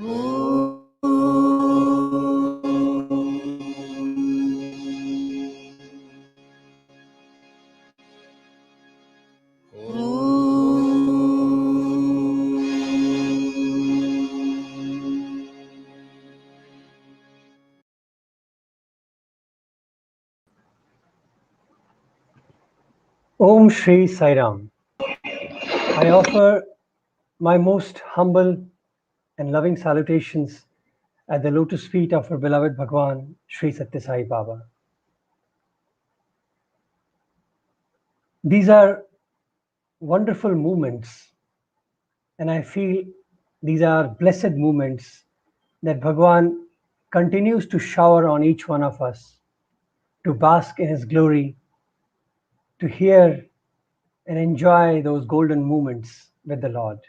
Om Shri Sai Ram. I offer my most humble and loving salutations at the lotus feet of our beloved Bhagawan, Sri Sathya Sai Baba. These are wonderful moments, and I feel these are blessed moments that Bhagawan continues to shower on each one of us to bask in His glory, to hear and enjoy those golden moments with the Lord.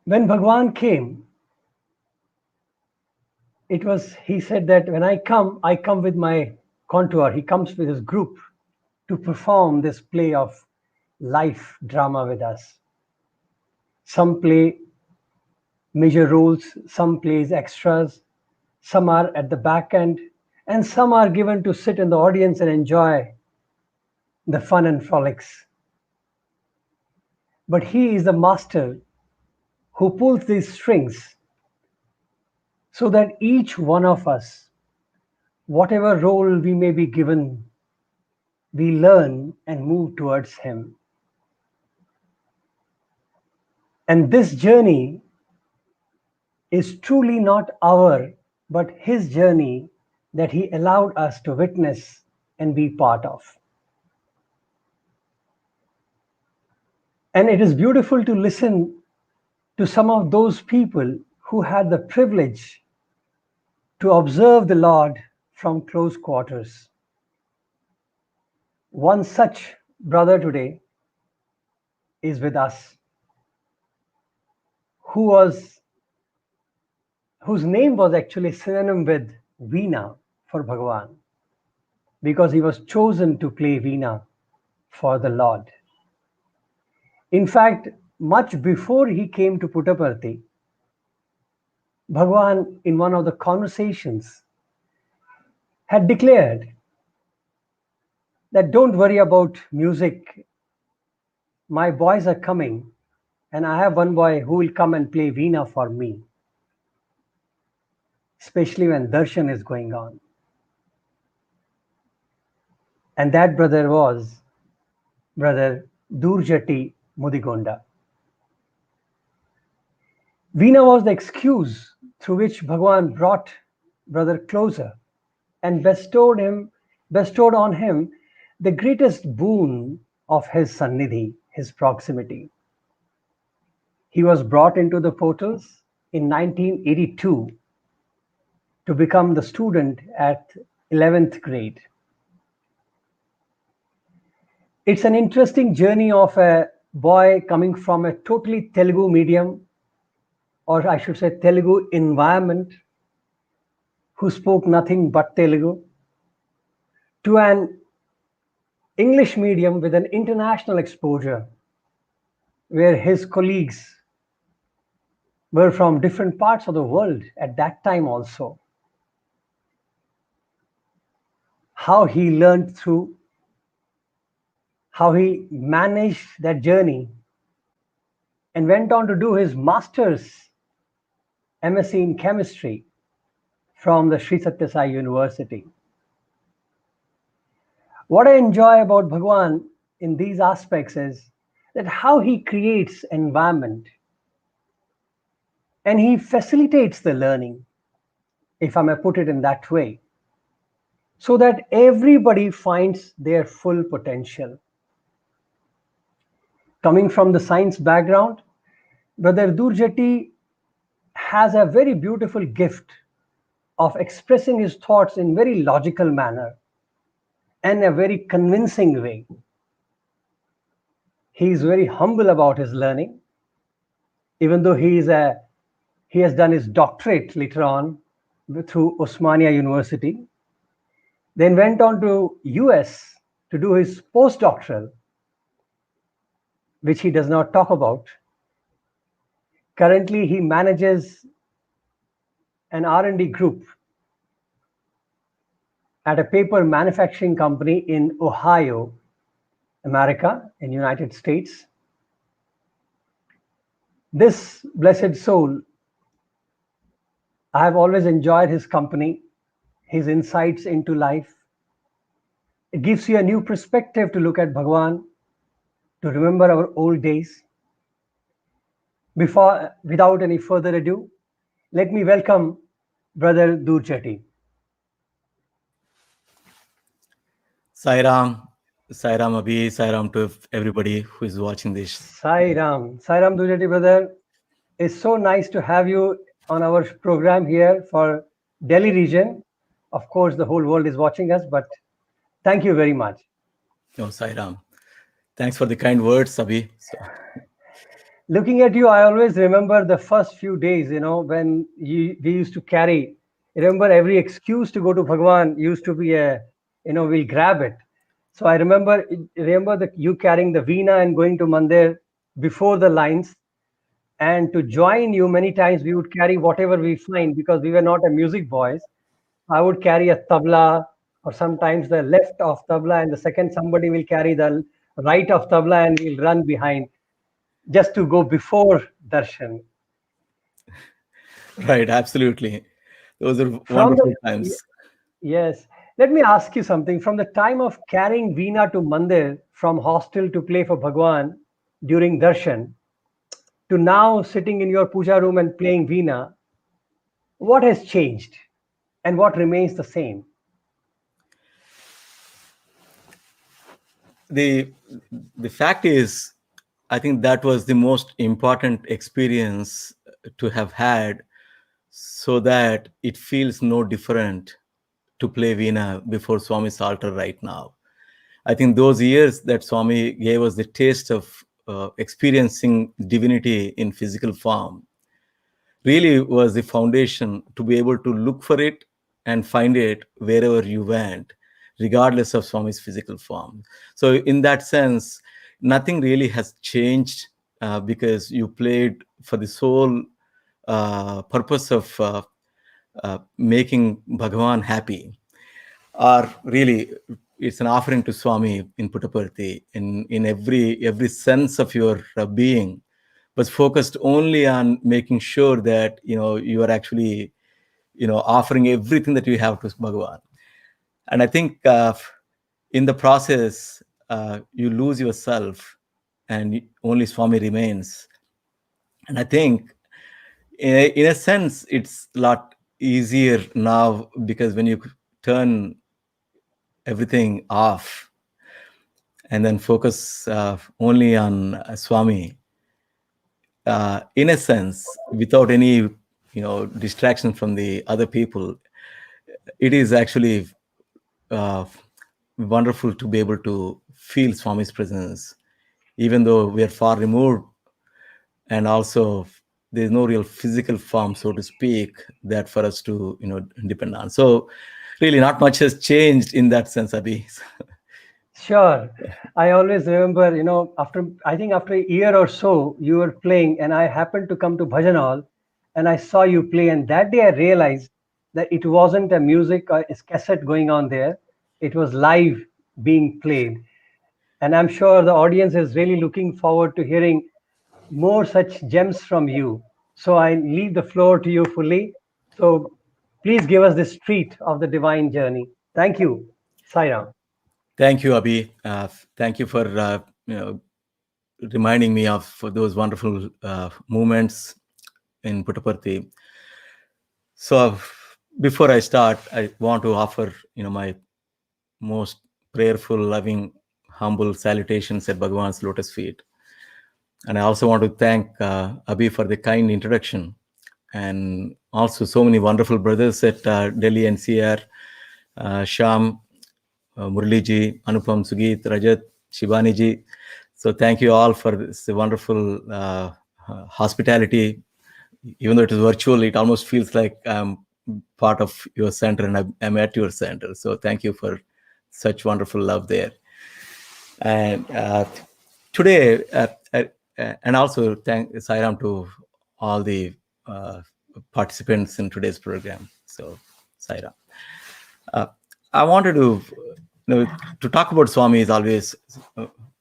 When Bhagawan came, he said that when I come with my contour. He comes with his group to perform this play of life drama with us. Some play major roles, some plays extras, some are at the back end, and some are given to sit in the audience and enjoy the fun and frolics. But he is the master who pulls these strings so that each one of us, whatever role we may be given, we learn and move towards him. And this journey is truly not our, but his journey that he allowed us to witness and be part of. And it is beautiful to listen to some of those people who had the privilege to observe the Lord from close quarters. One such brother today is with us, whose name was actually synonym with Veena for Bhagawan, because he was chosen to play Veena for the Lord. In fact, much before he came to Puttaparthi, Bhagawan, in one of the conversations, had declared that don't worry about music. My boys are coming, and I have one boy who will come and play Veena for me, especially when darshan is going on. And that brother was brother Dhurjati Mudigonda. Veena was the excuse through which Bhagawan brought brother closer and bestowed on him the greatest boon of his sannidhi, his proximity. He was brought into the portals in 1982 to become the student at 11th grade. It's an interesting journey of a boy coming from a totally Telugu medium, or I should say Telugu environment, who spoke nothing but Telugu, to an English medium with an international exposure, where his colleagues were from different parts of the world at that time also. How he learned through, how he managed that journey and went on to do his master's M.Sc in chemistry from the Sri Sathya Sai University. What I enjoy about Bhagawan in these aspects is that how he creates environment and he facilitates the learning, if I may put it in that way, so that everybody finds their full potential. Coming from the science background, Brother Dhurjati has a very beautiful gift of expressing his thoughts in very logical manner and a very convincing way. He is very humble about his learning, even though he has done his doctorate later on through Osmania University, then went on to US to do his postdoctoral, which he does not talk about. Currently, he manages an R&D group at a paper manufacturing company in Ohio, America, in United States. This blessed soul, I have always enjoyed his company, his insights into life. It gives you a new perspective to look at Bhagawan, to remember our old days. Without any further ado, let me welcome Brother Dhurjati. Sai Ram, Sai Ram Abhi, Sai Ram to everybody who is watching this. Sai Ram. Sai Ram Dhurjati, brother. It's so nice to have you on our program here for Delhi region. Of course, the whole world is watching us, but thank you very much. Oh, Sai Ram. Thanks for the kind words, Abhi. Looking at you, I always remember the first few days, when we used to carry, remember every excuse to go to Bhagawan used to be we'll grab it. So I remember you carrying the Veena and going to Mandir before the lines. And to join you, many times we would carry whatever we find because we were not a music boys. I would carry a tabla or sometimes the left of tabla and the second somebody will carry the right of tabla and we'll run behind just to go before darshan. Right, absolutely. Those are wonderful times. Yes. Let me ask you something. From the time of carrying Veena to Mandir, from hostel to play for Bhagwan during darshan, to now sitting in your puja room and playing Veena, what has changed and what remains the same? The fact is, I think that was the most important experience to have had, so that it feels no different to play Veena before Swami's altar right now. I think those years that Swami gave us the taste of experiencing divinity in physical form really was the foundation to be able to look for it and find it wherever you went, regardless of Swami's physical form. So in that sense, nothing really has changed because you played for the sole purpose of making Bhagawan happy. Or really, it's an offering to Swami in Puttaparthi, in every sense of your being, was focused only on making sure that you are actually offering everything that you have to Bhagawan. And I think in the process you lose yourself and only Swami remains. And I think in a sense it's a lot easier now, because when you turn everything off and then focus only on Swami, in a sense, without any distraction from the other people, it is actually wonderful to be able to feel Swami's presence, even though we are far removed, and also there's no real physical form, so to speak, that for us to depend on. So really not much has changed in that sense, Abhi. Sure. I always remember, after a year or so, you were playing, and I happened to come to Bhajan Hall, and I saw you play. And that day I realized that it wasn't a music or a cassette going on there. It was live being played. And I'm sure the audience is really looking forward to hearing more such gems from you. So I leave the floor to you fully. So please give us this treat of the divine journey. Thank you, Sai Ram. Thank you, Abhi. Thank you for reminding me of those wonderful moments in Puttaparthi. So before I start, I want to offer my most prayerful, loving, humble salutations at Bhagawan's Lotus Feet. And I also want to thank Abhi for the kind introduction, and also so many wonderful brothers at Delhi-NCR, Sham, Murliji, Anupam, Sugit, Rajat, Shivani. So thank you all for this wonderful hospitality. Even though it is virtual, it almost feels like I'm part of your center and I'm at your center. So thank you for such wonderful love there. And today, and also thank Sai Ram to all the participants in today's program. So, Sai Ram. I wanted to talk about Swami is always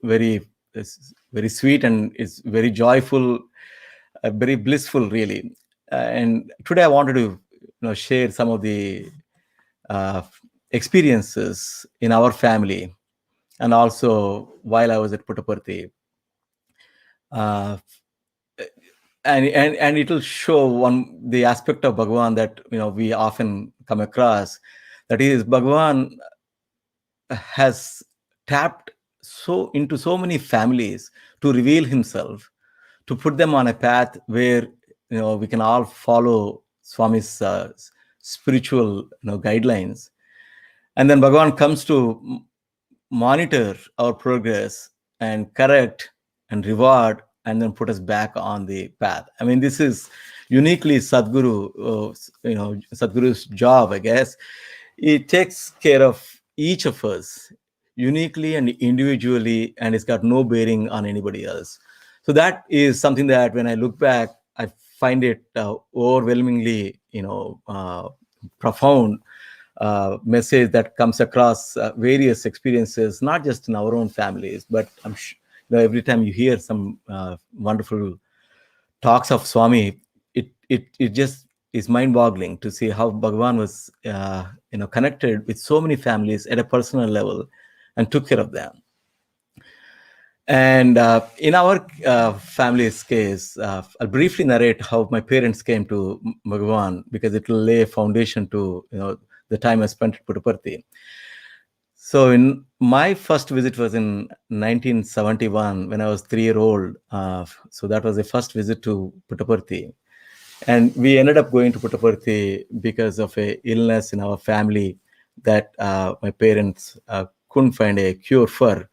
very very sweet, and it's very joyful, very blissful, really. And today I wanted to share some of the uh, experiences in our family, and also while I was at Puttaparthi. Uh, and it will show the aspect of Bhagawan that we often come across. That is, Bhagawan has tapped into so many families to reveal himself, to put them on a path where we can all follow Swami's spiritual guidelines. And then Bhagavan comes to monitor our progress and correct and reward, and then put us back on the path. I mean, this is uniquely Sadhguru, Sadhguru's job, I guess. He takes care of each of us uniquely and individually, and it's got no bearing on anybody else. So that is something that when I look back, I find it overwhelmingly, profound message that comes across various experiences, not just in our own families, but I'm sure every time you hear some wonderful talks of Swami, it just is mind-boggling to see how Bhagavan was connected with so many families at a personal level and took care of them. And in our family's case, I'll briefly narrate how my parents came to Bhagavan, because it will lay a foundation to the time I spent at Puttaparthi. So in my first visit was in 1971 when I was 3 years old. So that was the first visit to Puttaparthi. And we ended up going to Puttaparthi because of a illness in our family that my parents couldn't find a cure for.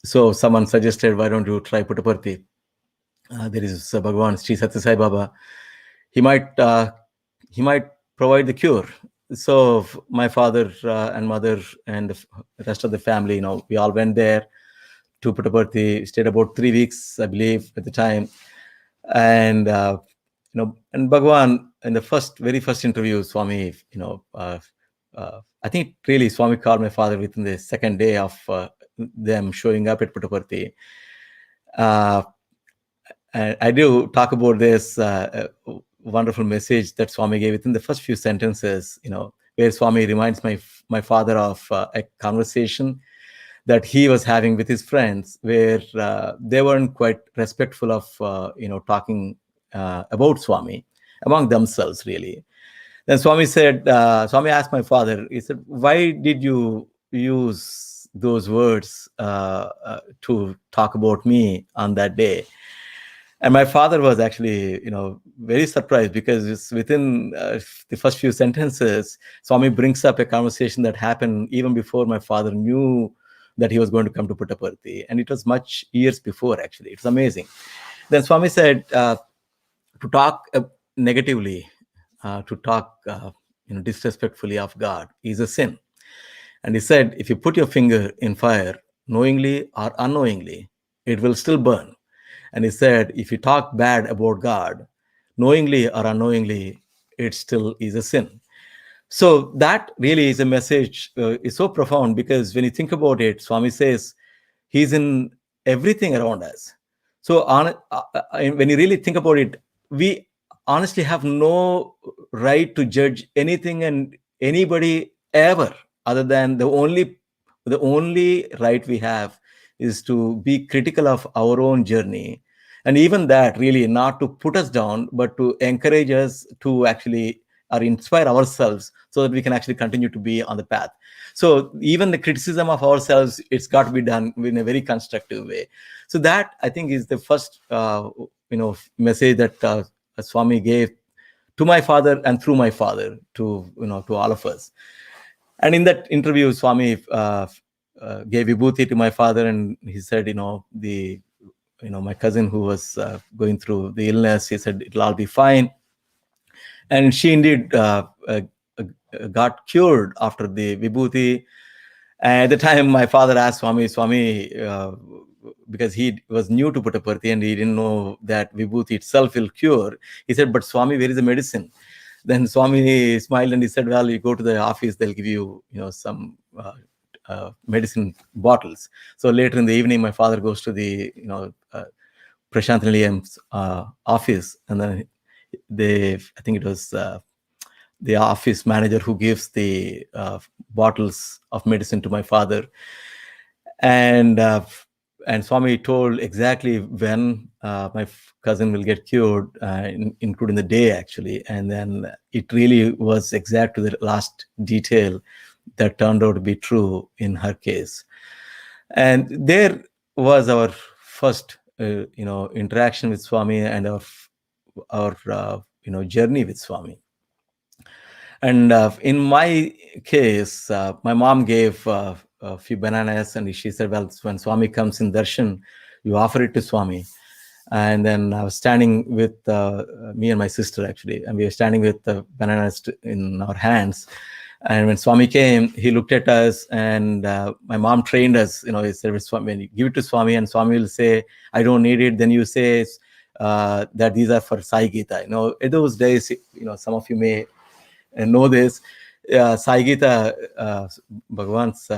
So someone suggested, why don't you try Puttaparthi? There is Bhagawan, Sri Sathya Sai Baba. He might provide the cure. So my father and mother and the rest of the family, we all went there to Puttaparthi, stayed about 3 weeks, I believe, at the time. And and Bhagawan, in the very first interview, Swami, I think really Swami called my father within the second day of them showing up at Puttaparthi. And I do talk about this wonderful message that Swami gave within the first few sentences, where Swami reminds my father of a conversation that he was having with his friends, where they weren't quite respectful of talking about Swami among themselves, really. Then Swami asked my father, he said, why did you use those words to talk about me on that day? And my father was actually, very surprised, because it's within the first few sentences, Swami brings up a conversation that happened even before my father knew that he was going to come to Puttaparthi. And it was much years before, actually. It's amazing. Then Swami said, to talk negatively, to talk disrespectfully of God is a sin. And he said, if you put your finger in fire, knowingly or unknowingly, it will still burn. And he said, if you talk bad about God, knowingly or unknowingly, it still is a sin. So that really is a message, is so profound, because when you think about it, Swami says he's in everything around us. So when you really think about it, we honestly have no right to judge anything and anybody ever, other than the only right we have is to be critical of our own journey. And even that, really, not to put us down, but to encourage us to actually or inspire ourselves so that we can actually continue to be on the path. So even the criticism of ourselves, it's got to be done in a very constructive way. So that, I think, is the first message that Swami gave to my father and through my father to all of us. And in that interview, Swami gave vibhuti to my father, and he said, my cousin who was going through the illness, he said it'll all be fine. And she indeed got cured after the vibhuti. And at the time, my father asked Swami, because he was new to Puttaparthi and he didn't know that Vibhuti itself will cure. He said, but Swami, where is the medicine? Then Swami smiled and he said, well, you go to the office, they'll give you, some medicine bottles. So later in the evening, my father goes to the, Prasanthi Nilayam's office, and then I think it was the office manager who gives the bottles of medicine to my father. And Swami told exactly when my cousin will get cured, including the day actually. And then it really was exact to the last detail that turned out to be true in her case. And there was our first, interaction with Swami and our journey with Swami. And in my case, my mom gave a few bananas, and she said, well, when Swami comes in darshan, you offer it to Swami. And then I was standing with me and my sister, actually, and we were standing with the bananas in our hands. And when Swami came, he looked at us, and my mom trained us, he said, Swami, when you give it to Swami, and Swami will say, I don't need it, then you say that these are for Sai Gita. In those days, some of you may know this. Sai Gita, Bhagawan's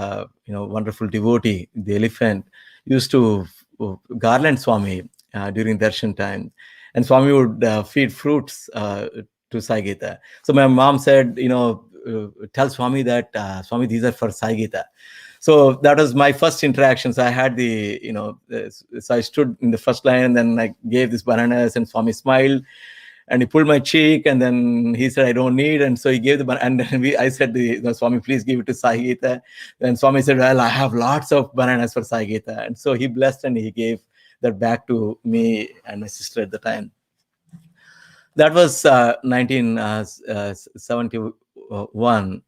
wonderful devotee, the elephant, used to garland Swami during darshan time, and Swami would feed fruits to Sai Gita. So my mom said, tell Swami that Swami, these are for Sai Gita. So that was my first interaction. So I had so I stood in the first line, and then I gave this bananas, and Swami smiled. And he pulled my cheek, and then he said, I don't need. And so he gave the banana. And then I said, Swami, please give it to Sai Gita. Then Swami said, well, I have lots of bananas for Sai Gita. And so he blessed, and he gave that back to me and my sister at the time. That was 1971.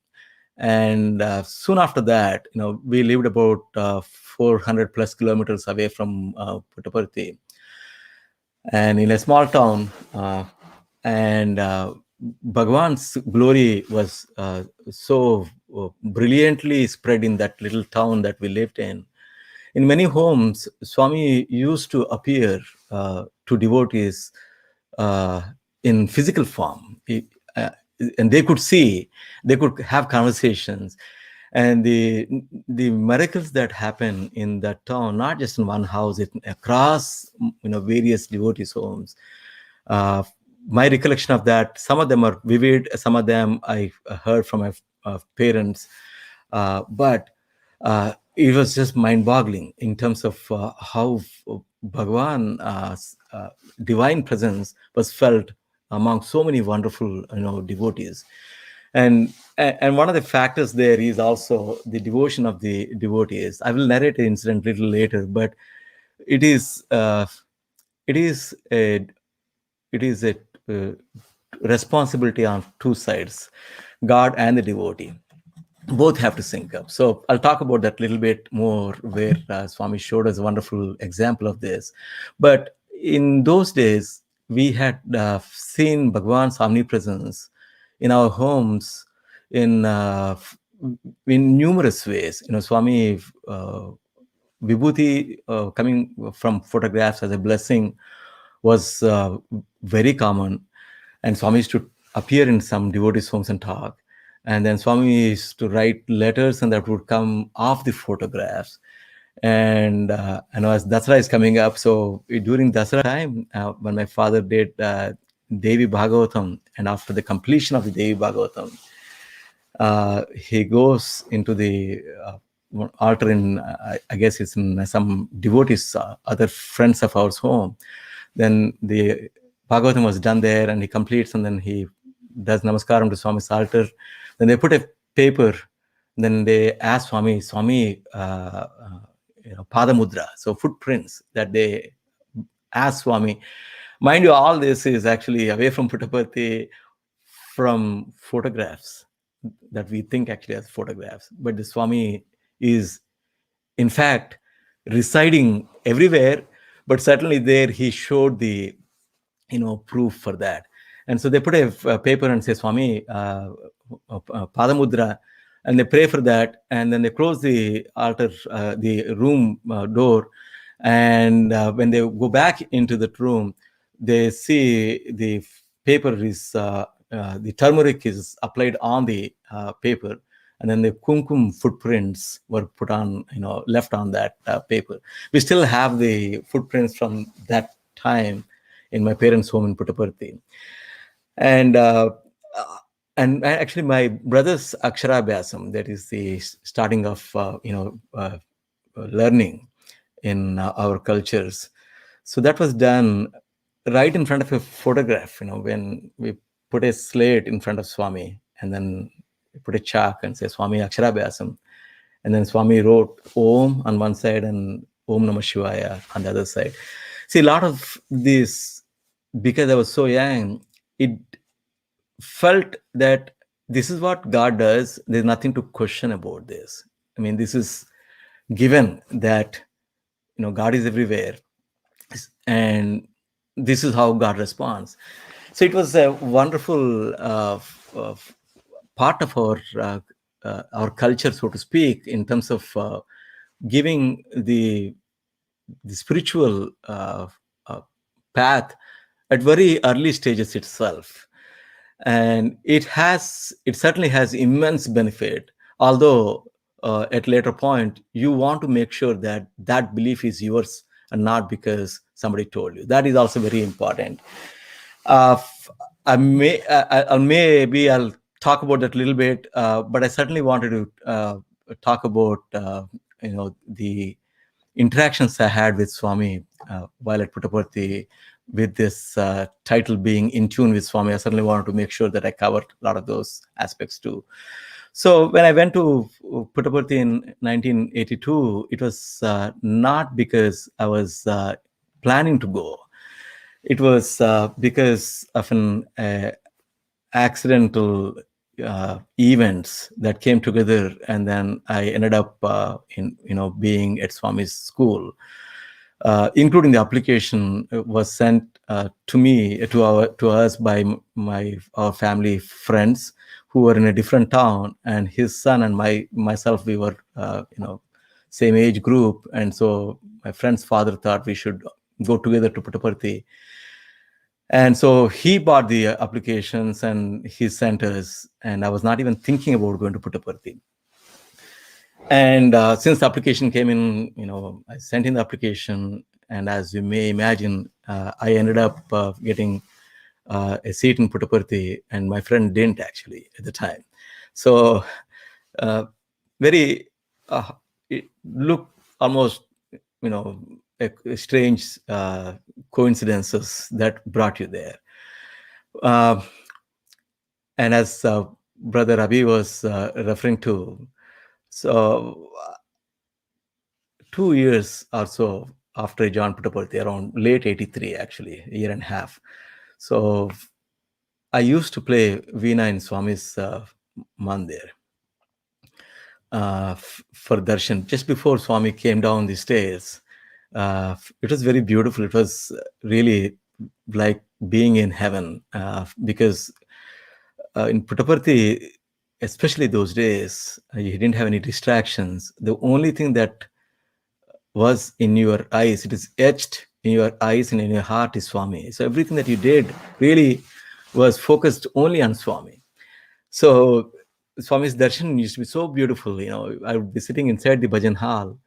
And soon after that, we lived about 400 plus kilometers away from Puttaparthi, and in a small town. And Bhagawan's glory was so brilliantly spread in that little town that we lived in. In many homes, Swami used to appear to devotees in physical form, and they could see, they could have conversations. And the miracles that happen in that town, not just in one house, across various devotees' homes. My recollection of that, some of them are vivid, some of them I heard from my parents, but it was just mind-boggling in terms of how Bhagawan's divine presence was felt among so many wonderful devotees. And one of the factors there is also the devotion of the devotees. I will narrate the incident a little later, but it is a responsibility on two sides, God and the devotee. Both have to sync up. So I'll talk about that a little bit more, where Swami showed us a wonderful example of this. But in those days, we had seen Bhagawan's omnipresence in our homes in numerous ways. Swami Vibhuti coming from photographs as a blessing was very common, and Swami used to appear in some devotees' homes and talk. And then Swami used to write letters, and that would come off the photographs. And as Dasara is coming up, so during Dasara time, when my father did Devi Bhagavatam, and after the completion of the Devi Bhagavatam, he goes into the altar in, I guess it's in some devotees, other friends of ours home. Then the Bhagavatam was done there, and he completes, and then he does namaskaram to Swami's altar. Then they put a paper, then they ask Swami, Padamudra, so footprints that they ask Swami. Mind you, all this is actually away from Puttaparthi, from photographs that we think actually as photographs. But the Swami is, in fact, residing everywhere, but certainly there he showed the, proof for that. And so they put a paper and say, Swami, Padamudra, and they pray for that, and then they close the altar, the room door, And when they go back into that room, they see the paper is the turmeric is applied on the paper, and then the kumkum footprints were put on, left on that paper. We still have the footprints from that time in my parents' home in Puttaparthi. And and actually my brother's Aksharabhyasam, that is the starting of learning in our cultures. So that was done right in front of a photograph, when we put a slate in front of Swami, and then we put a chalk and say Swami Aksharabhyasam, and then Swami wrote Om on one side and Om Namah Shivaya on the other side. See, a lot of this, because I was so young, it felt that this is what God does. There's nothing to question about this. I mean, this is given that, God is everywhere, and this is how God responds. So it was a wonderful part of our culture, so to speak, in terms of giving the spiritual path at very early stages itself. And it certainly has immense benefit, although at later point you want to make sure that that belief is yours and not because somebody told you. That is also very important. Maybe I'll talk about that a little bit, but I certainly wanted to talk about the interactions I had with Swami while at Puttaparthi, with this title being In Tune with Swami. I certainly wanted to make sure that I covered a lot of those aspects too. So when I went to Puttaparthi in 1982, it was not because I was planning to go. It was because of an accidental events that came together, and then I ended up being at Swami's school. Including the application was sent to me, to us by our family friends who were in a different town, and his son and myself, we were same age group, and so my friend's father thought we should go together to Puttaparthi. And so he bought the applications and he sent us, and I was not even thinking about going to Puttaparthi. And since the application came in, I sent in the application, and as you may imagine, I ended up getting a seat in Puttaparthi, and my friend didn't actually at the time. So it looked almost, a strange coincidences that brought you there. And as Brother Ravi was referring to, so 2 years or so after I joined Puttaparthi, around late 83, actually, a year and a half. So I used to play Veena in Swami's mandir for darshan. Just before Swami came down the stairs, it was very beautiful. It was really like being in heaven, because in Puttaparthi, especially those days, you didn't have any distractions. The only thing that was in your eyes, it is etched in your eyes and in your heart, is Swami. So everything that you did really was focused only on Swami. So Swami's darshan used to be so beautiful. I would be sitting inside the bhajan hall,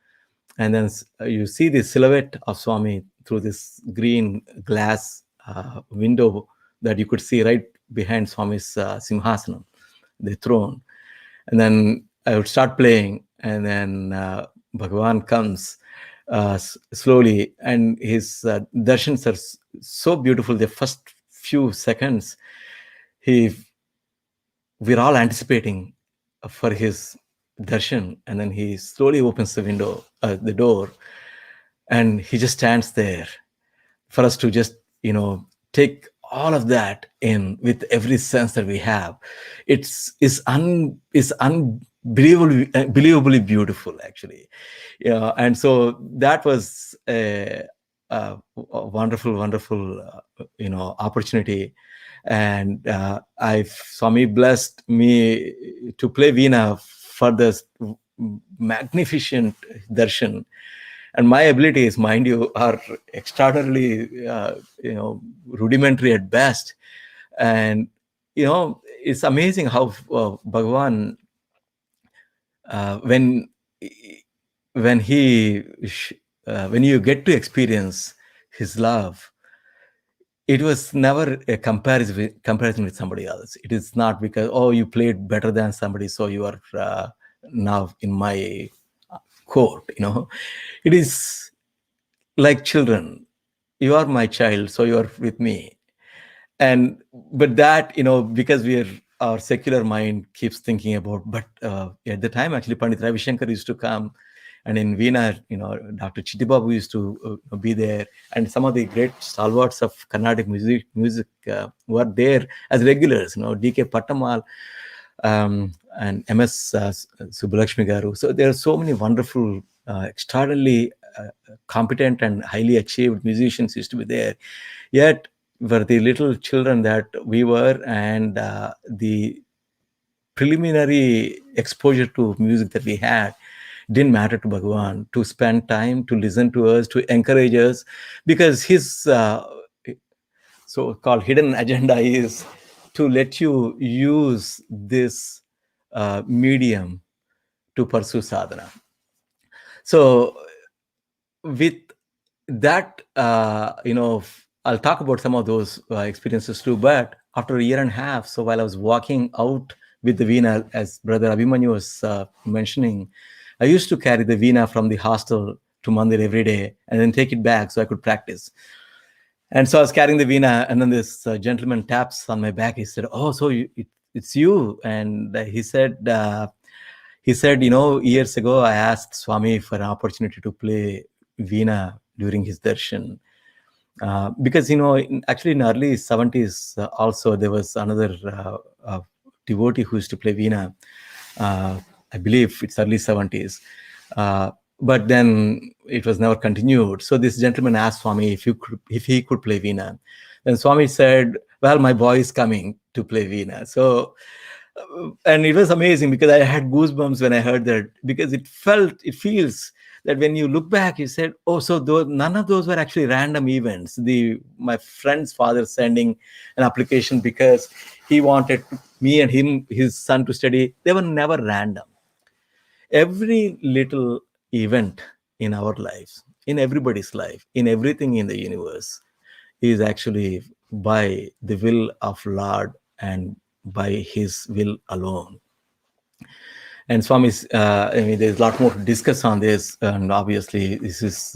and then you see the silhouette of Swami through this green glass window that you could see right behind Swami's simhasanam, the throne. And then I would start playing, and then Bhagawan comes slowly, and his darshans are so beautiful. The first few seconds, we're all anticipating for his darshan, and then he slowly opens the door, and he just stands there for us to just take all of that in with every sense that we have. It's unbelievably beautiful, actually. And so that was a wonderful opportunity. And Swami blessed me to play Veena for this magnificent darshan. And my abilities, mind you, are extraordinarily, rudimentary at best. And, it's amazing how Bhagawan, when he when you get to experience his love, it was never a comparison with somebody else. It is not because, oh, you played better than somebody, so you are now in my court. It is like children. You are my child, so you are with me. And but that, because our secular mind keeps thinking about, but at the time, actually, Pandit Ravi Shankar used to come, and in Veena, Dr. Chittibabu used to be there, and some of the great stalwarts of Carnatic music were there as regulars, D.K. Pattamal, and M.S. Subbulakshmi Garu. So there are so many wonderful, extraordinarily competent and highly achieved musicians used to be there. Yet were the little children that we were, and the preliminary exposure to music that we had didn't matter to Bhagawan, to spend time, to listen to us, to encourage us, because his so-called hidden agenda is to let you use this medium to pursue sadhana. So with that, I'll talk about some of those experiences too. But after a year and a half, so while I was walking out with the Veena, as Brother Abhimanyu was mentioning, I used to carry the Veena from the hostel to Mandir every day and then take it back so I could practice. And so I was carrying the Veena, and then this gentleman taps on my back. He said, "Oh, so it's you?" And he said, years ago, I asked Swami for an opportunity to play Veena during his darshan. Because, actually in early 70s, also there was another devotee who used to play Veena. I believe it's early 70s. But then it was never continued. So this gentleman asked Swami if he could play Veena. Then Swami said, "Well, my boy is coming to play Veena." So, and it was amazing because I had goosebumps when I heard that, because it feels that when you look back, you said, "Oh, so none of those were actually random events." My friend's father sending an application because he wanted me and his son to study, they were never random. Every little event in our lives, in everybody's life, in everything in the universe, is actually by the will of Lord and by his will alone. And Swami's, there's a lot more to discuss on this, and obviously this is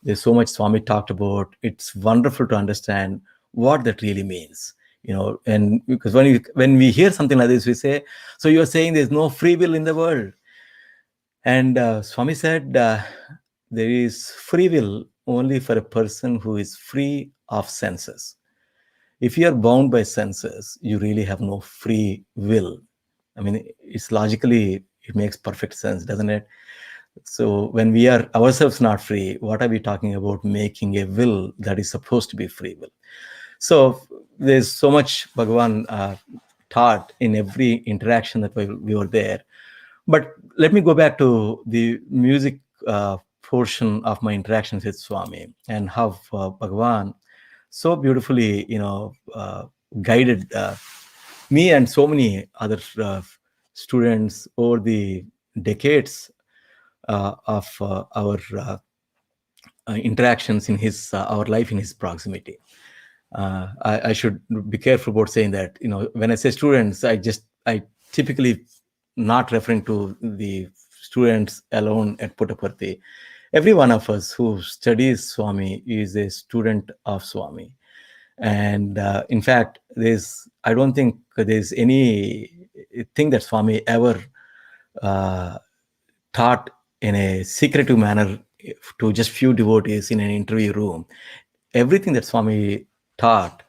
there's so much Swami talked about. It's wonderful to understand what that really means, and because when we hear something like this, we say, "So you're saying there's no free will in the world?" And Swami said, there is free will only for a person who is free of senses. If you are bound by senses, you really have no free will. I mean, it's logically, it makes perfect sense, doesn't it? So when we are ourselves not free, what are we talking about making a will that is supposed to be free will? So there's so much Bhagavan taught in every interaction that we were there. But let me go back to the music portion of my interactions with Swami, and how Bhagavan so beautifully, guided me and so many other students over the decades of our interactions in our life in his proximity. I should be careful about saying that, when I say students, I typically not referring to the students alone at Puttaparthi. Every one of us who studies Swami is a student of Swami. And in fact, I don't think there's any thing that Swami ever taught in a secretive manner to just few devotees in an interview room. Everything that Swami taught,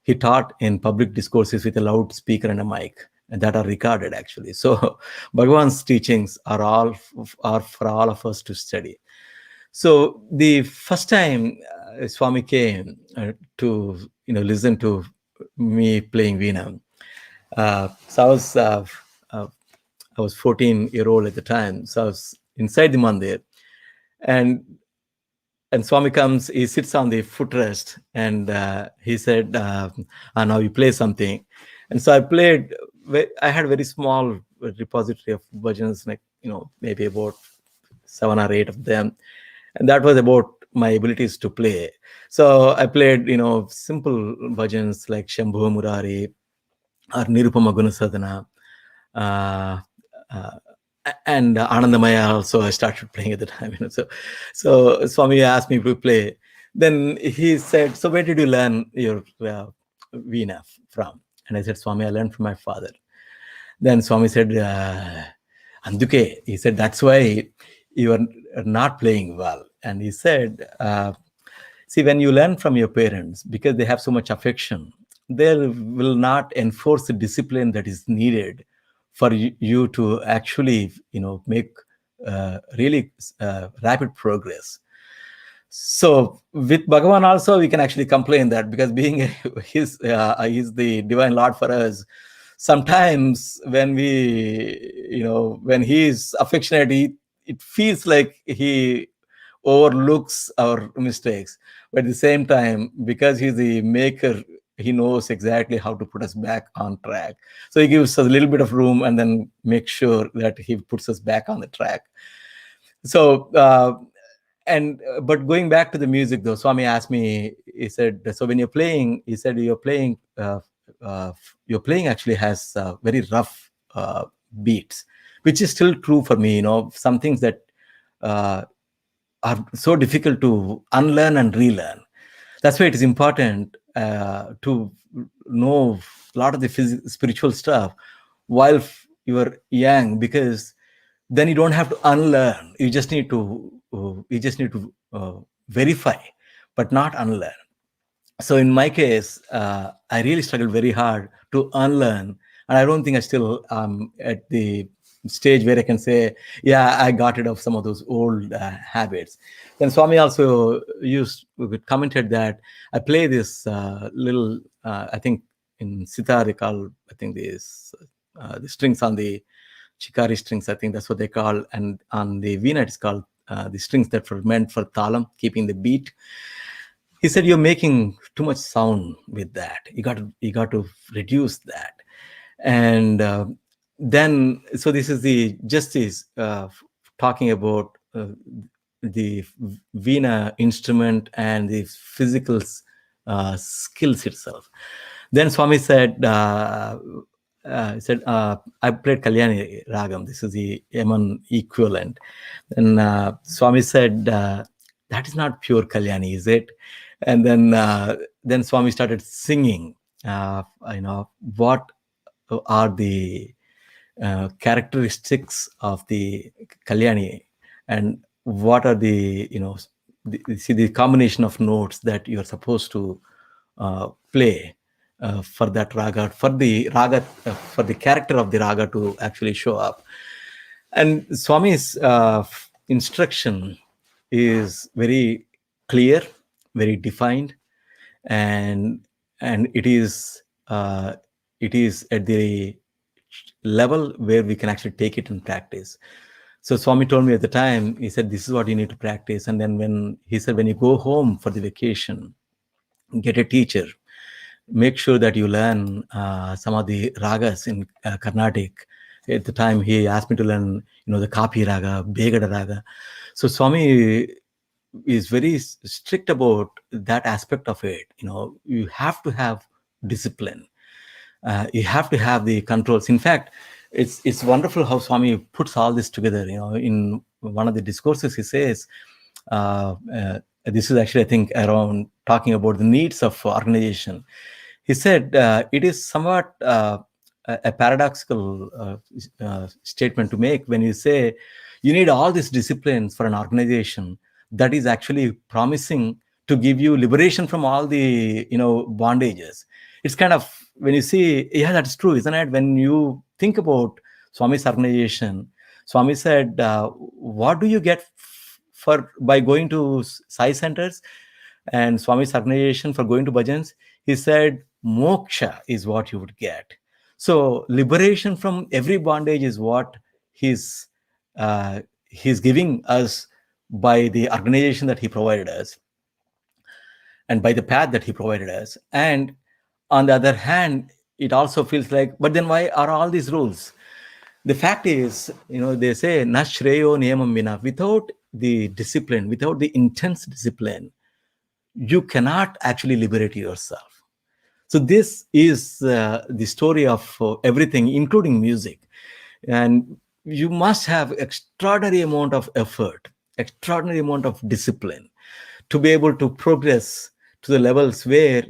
he taught in public discourses with a loudspeaker and a mic, and that are recorded actually. So Bhagavan's teachings are for all of us to study. So the first time Swami came to listen to me playing Veena, I was 14-year-old at the time. So I was inside the mandir, And Swami comes, he sits on the footrest, and he said, now you play something. And so I played. I had very small repository of bhajans, like, maybe about 7 or 8 of them, and that was about my abilities to play. So I played, simple bhajans like Shambhu Murari or Nirupama Gunasadhana, uh, uh, and Anandamaya also I started playing at the time. So Swami asked me to play. Then he said, "So where did you learn your Veena from?" And I said, "Swami, I learned from my father." Then Swami said, "Anduke," he said, "that's why you are not playing well." And he said, "See, when you learn from your parents, because they have so much affection, they will not enforce the discipline that is needed for you to actually, make really rapid progress." So with Bhagawan also, we can actually complain that, because being he's the divine Lord for us. Sometimes when when he is affectionate, it feels like he overlooks our mistakes. But at the same time, because he's the maker, he knows exactly how to put us back on track. So he gives us a little bit of room and then makes sure that he puts us back on the track. So but going back to the music, though, Swami asked me, he said, "So when you're playing," he said, your playing actually has very rough beats," which is still true for me. Some things that uh, are so difficult to unlearn and relearn. That's why it is important to know a lot of the spiritual stuff while you are young, because then you don't have to unlearn. You just need to verify, but not unlearn. So in my case, I really struggled very hard to unlearn, and I don't think I still am at the stage where I can say, yeah, I got rid of some of those old habits. Then Swami also commented that I play this little, I think in sitar they call, I think the strings on the Chikari strings, I think that's what they call, and on the Veena it's called the strings that were meant for talam, keeping the beat. He said, "You're making too much sound with that. You got to reduce that." And then, so this is the justice talking about the Veena instrument and the physical skills itself. Then Swami said, I played Kalyani Ragam. This is the Yaman equivalent. And Swami said, that is not pure Kalyani, is it? And then Swami started singing, what are the characteristics of the Kalyani, and what are the combination of notes that you are supposed to play for that raga, for the character of the raga to actually show up. And Swami's instruction is very clear, very defined, and it is at the level where we can actually take it and practice. So Swami told me at the time, he said, "This is what you need to practice." And then when you go home for the vacation, get a teacher, make sure that you learn some of the ragas in Carnatic. At the time, he asked me to learn, the Kapi raga, Begada raga. So Swami is very strict about that aspect of it. You have to have discipline. You have to have the controls. In fact, it's wonderful how Swami puts all this together. In one of the discourses, he says, this is actually, I think, around talking about the needs of organization. He said it is somewhat a paradoxical statement to make when you say you need all these disciplines for an organization that is actually promising to give you liberation from all the bondages. It's kind of, when you see, yeah, that's true, isn't it? When you think about Swami's organization, Swami said, what do you get by going to Sai centers and Swami's organization for going to bhajans? He said, moksha is what you would get. So liberation from every bondage is what he's giving us by the organization that he provided us and by the path that he provided us. And on the other hand, it also feels like, but then why are all these rules? The fact is, they say, na shreyo niyamam vina. Without the discipline, without the intense discipline, you cannot actually liberate yourself. So this is the story of everything, including music. And you must have extraordinary amount of effort, extraordinary amount of discipline to be able to progress to the levels where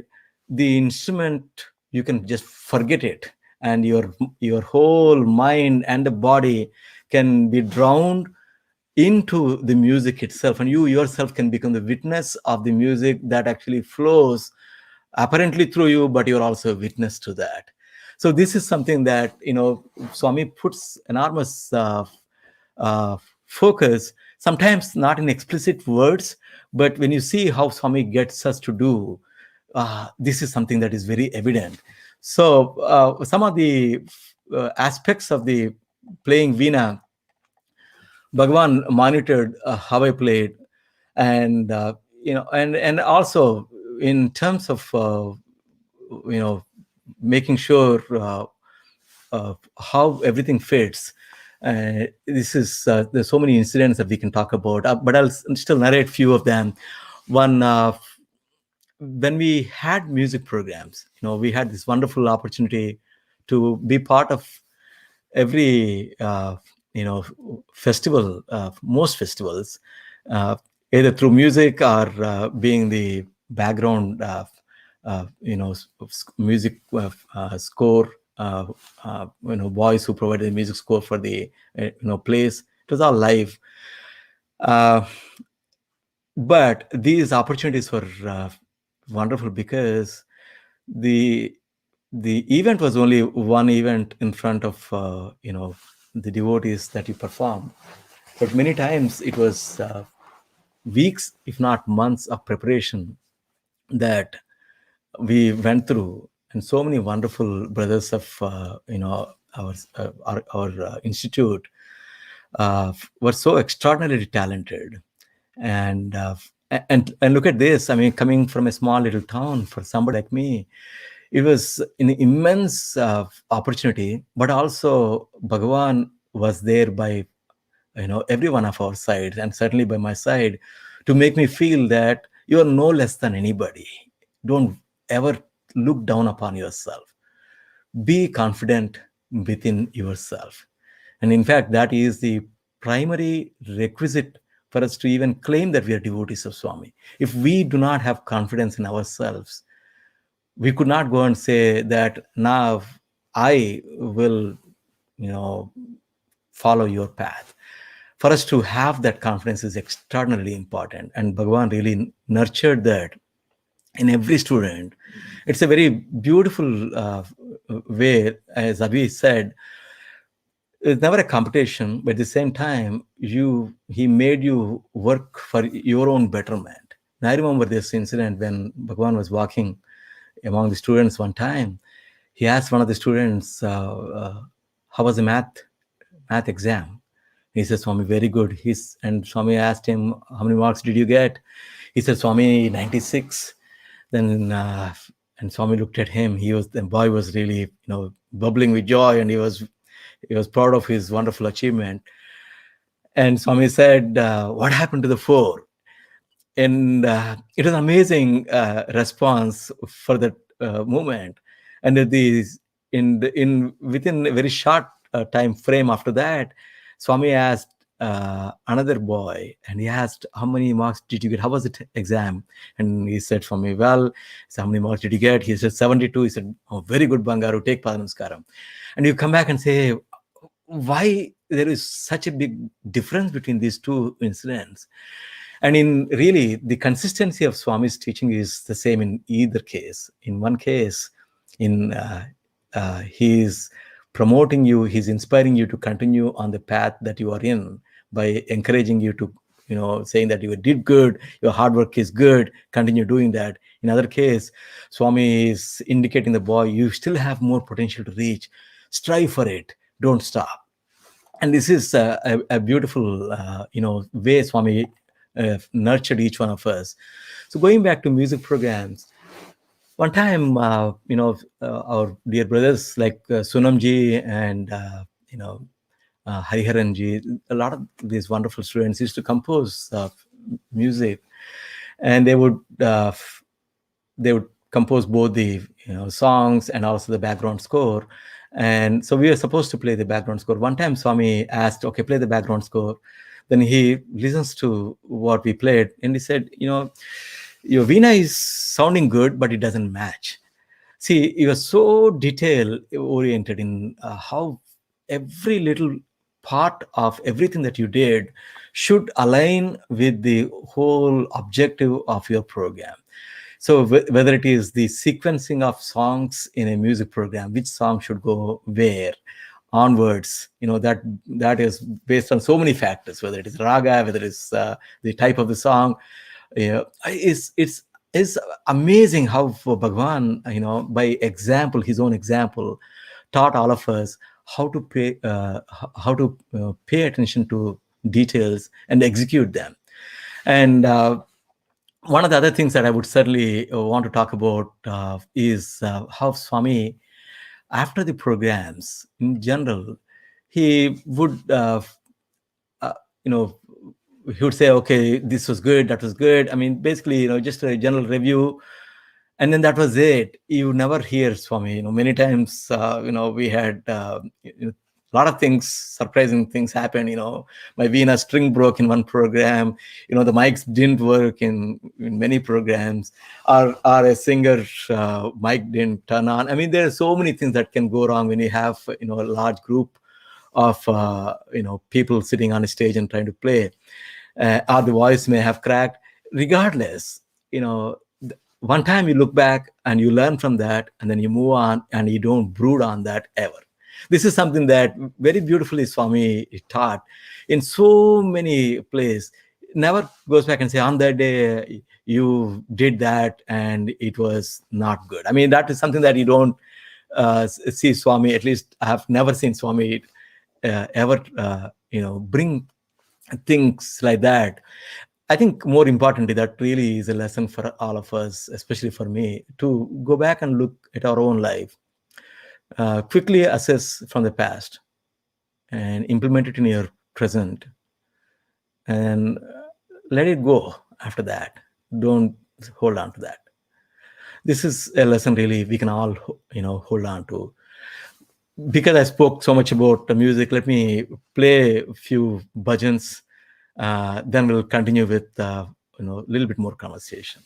the instrument, you can just forget it, and your whole mind and the body can be drowned into the music itself, and you yourself can become the witness of the music that actually flows apparently through you, but you're also a witness to that. So this is something that Swami puts enormous focus, sometimes not in explicit words, but when you see how Swami gets us to do, this is something that is very evident. So some of the aspects of the playing Veena, Bhagawan monitored how I played, and and also in terms of making sure how everything fits. This is there's so many incidents that we can talk about, but I'll still narrate few of them. One, when we had music programs, we had this wonderful opportunity to be part of every festival, most festivals, either through music or being the background music score, boys who provided the music score for the plays. It was all live, but these opportunities were wonderful because the event was only one event in front of the devotees that you perform, but many times it was weeks, if not months, of preparation that we went through. And so many wonderful brothers of our institute were so extraordinarily talented. And look at this. I mean, coming from a small little town, for somebody like me, it was an immense opportunity. But also, Bhagawan was there by every one of our sides, and certainly by my side, to make me feel that you are no less than anybody. Don't ever look down upon yourself. Be confident within yourself. And in fact, that is the primary requisite for us to even claim that we are devotees of Swami. If we do not have confidence in ourselves, we could not go and say that now I will, follow your path. For us to have that confidence is extraordinarily important. And Bhagavan really nurtured that in every student. It's a very beautiful way, as Abhi said. It's never a competition, but at the same time, he made you work for your own betterment. And I remember this incident when Bhagavan was walking among the students one time. He asked one of the students, how was the math exam? He said, Swami, very good. And Swami asked him, how many marks did you get? He said, Swami, 96. Then and Swami looked at him. The boy was really bubbling with joy, and he was proud of his wonderful achievement. And Swami said, what happened to the 4? And it was an amazing response for that moment. And within a very short time frame after that, Swami asked another boy, and he asked, how many marks did you get? How was the exam? And he said, Swami, well, so how many marks did you get? He said, 72. He said, oh, very good, Bangaru, take Padamaskaram. And you come back and say, why there is such a big difference between these two incidents? And in really, the consistency of Swami's teaching is the same in either case. In one case, he's promoting you, he's inspiring you to continue on the path that you are in by encouraging you to, saying that you did good, your hard work is good, continue doing that. In other case, Swami is indicating the boy, you still have more potential to reach, strive for it, don't stop. And this is a beautiful, way Swami nurtured each one of us. So going back to music programs, one time, our dear brothers like Sunamji and Hariharanji, a lot of these wonderful students used to compose music, and they would compose both the songs and also the background score. And so we were supposed to play the background score. One time Swami asked, okay, play the background score. Then he listens to what we played and he said, your Veena is sounding good, but it doesn't match. See, he was so detail oriented in how every little part of everything that you did should align with the whole objective of your program. So whether it is the sequencing of songs in a music program, which song should go where onwards, that is based on so many factors, whether it is raga, whether it's the type of the song. It's amazing how Bhagawan, by example, his own example, taught all of us how to pay attention to details and execute them. And one of the other things that I would certainly want to talk about is how Swami, after the programs in general, he would, he would say, okay, this was good, that was good. I mean, basically, just a general review. And then that was it. You never hear Swami. Many times, we had a lot of things, surprising things happen. My Veena string broke in one program. The mics didn't work in many programs, or a singer mic didn't turn on. I mean, there are so many things that can go wrong when you have a large group of people sitting on a stage and trying to play, or the voice may have cracked. Regardless, one time you look back and you learn from that, and then you move on and you don't brood on that ever. This is something that very beautifully Swami taught in so many places. Never goes back and say, on that day you did that and it was not good. I mean, that is something that you don't see Swami, at least I have never seen Swami ever bring things like that. I think more importantly, that really is a lesson for all of us, especially for me, to go back and look at our own life, quickly assess from the past and implement it in your present, and let it go after that. Don't hold on to that. This is a lesson really we can all hold on to. Because I spoke so much about the music, let me play a few bhajans. Then we'll continue with a little bit more conversation.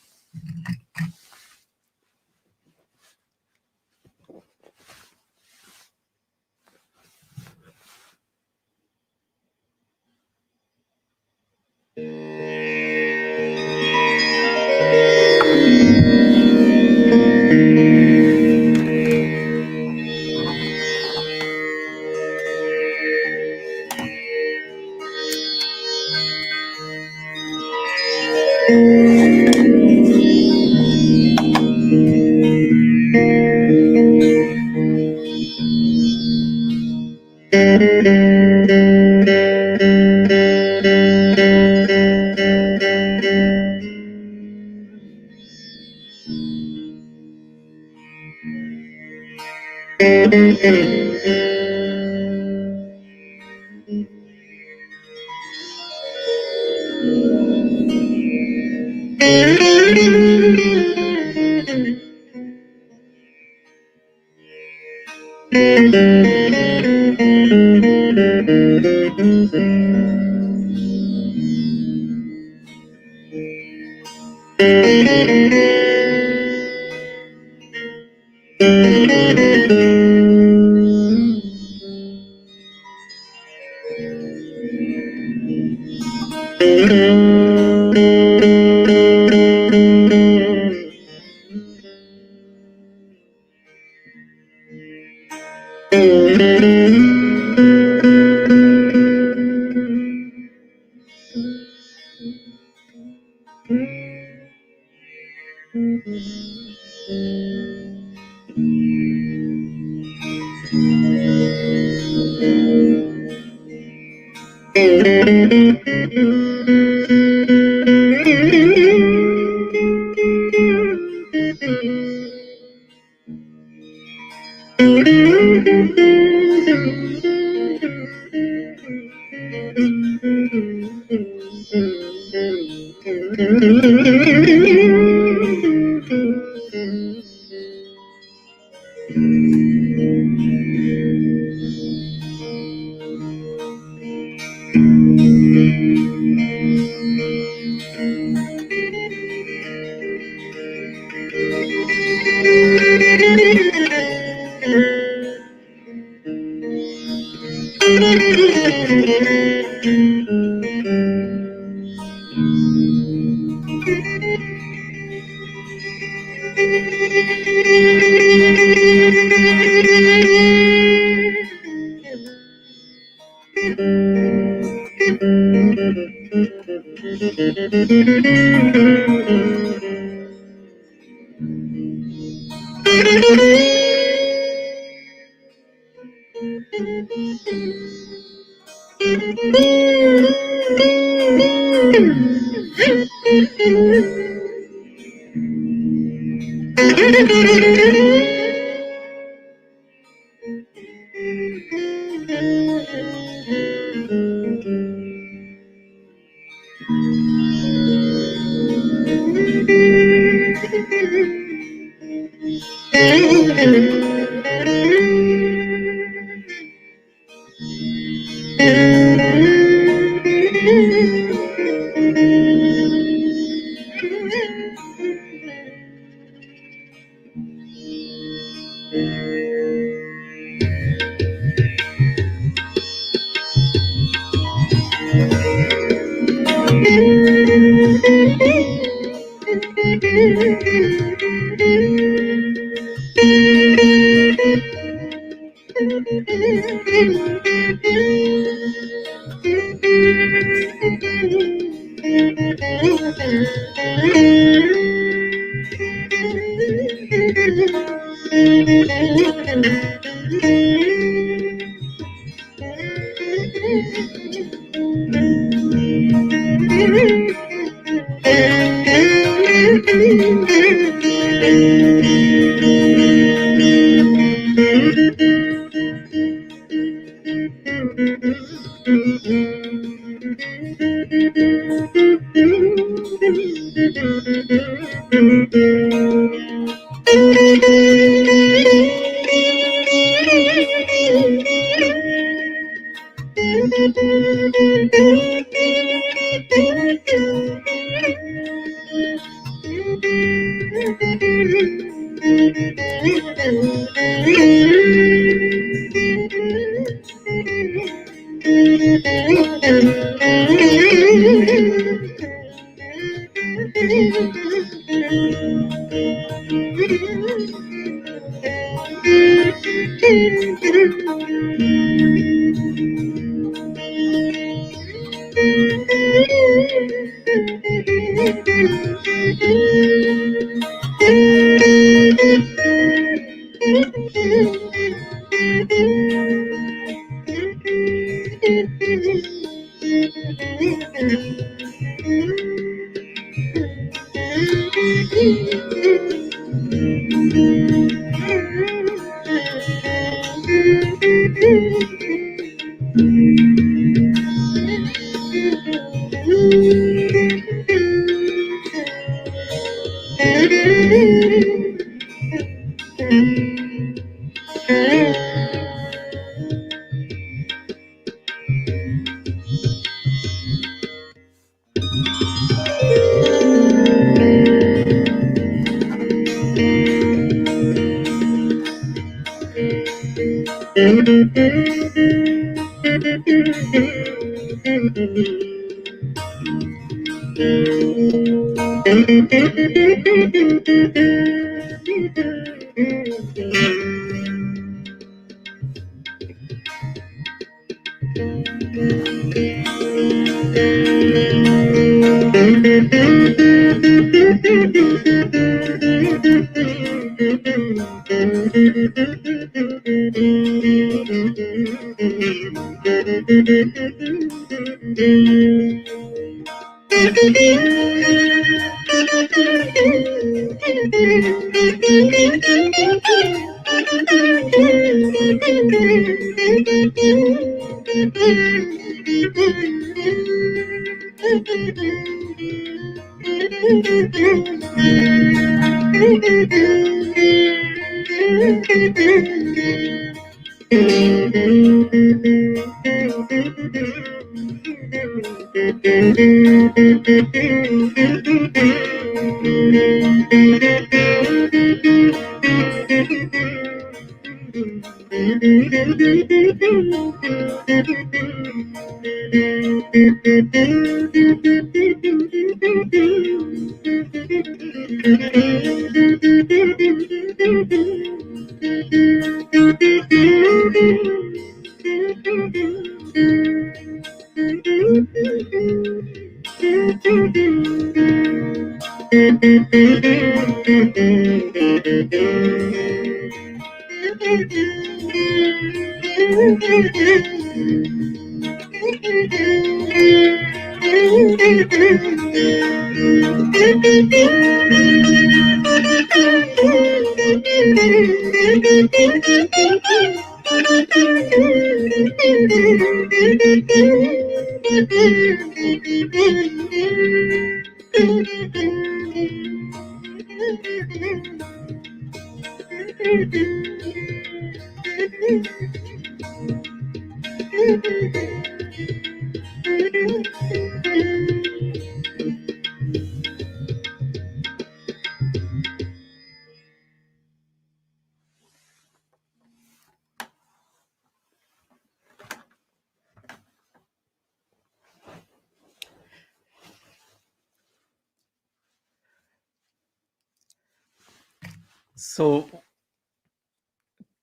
So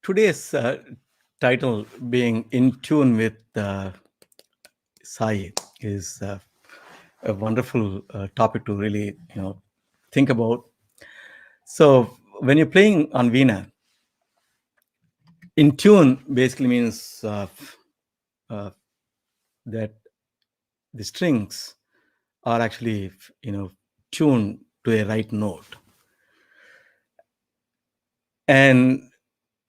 today's title, being in tune with Sai, is a wonderful topic to really think about. So when you're playing on Veena, in tune basically means that the strings are actually tuned to a right note, and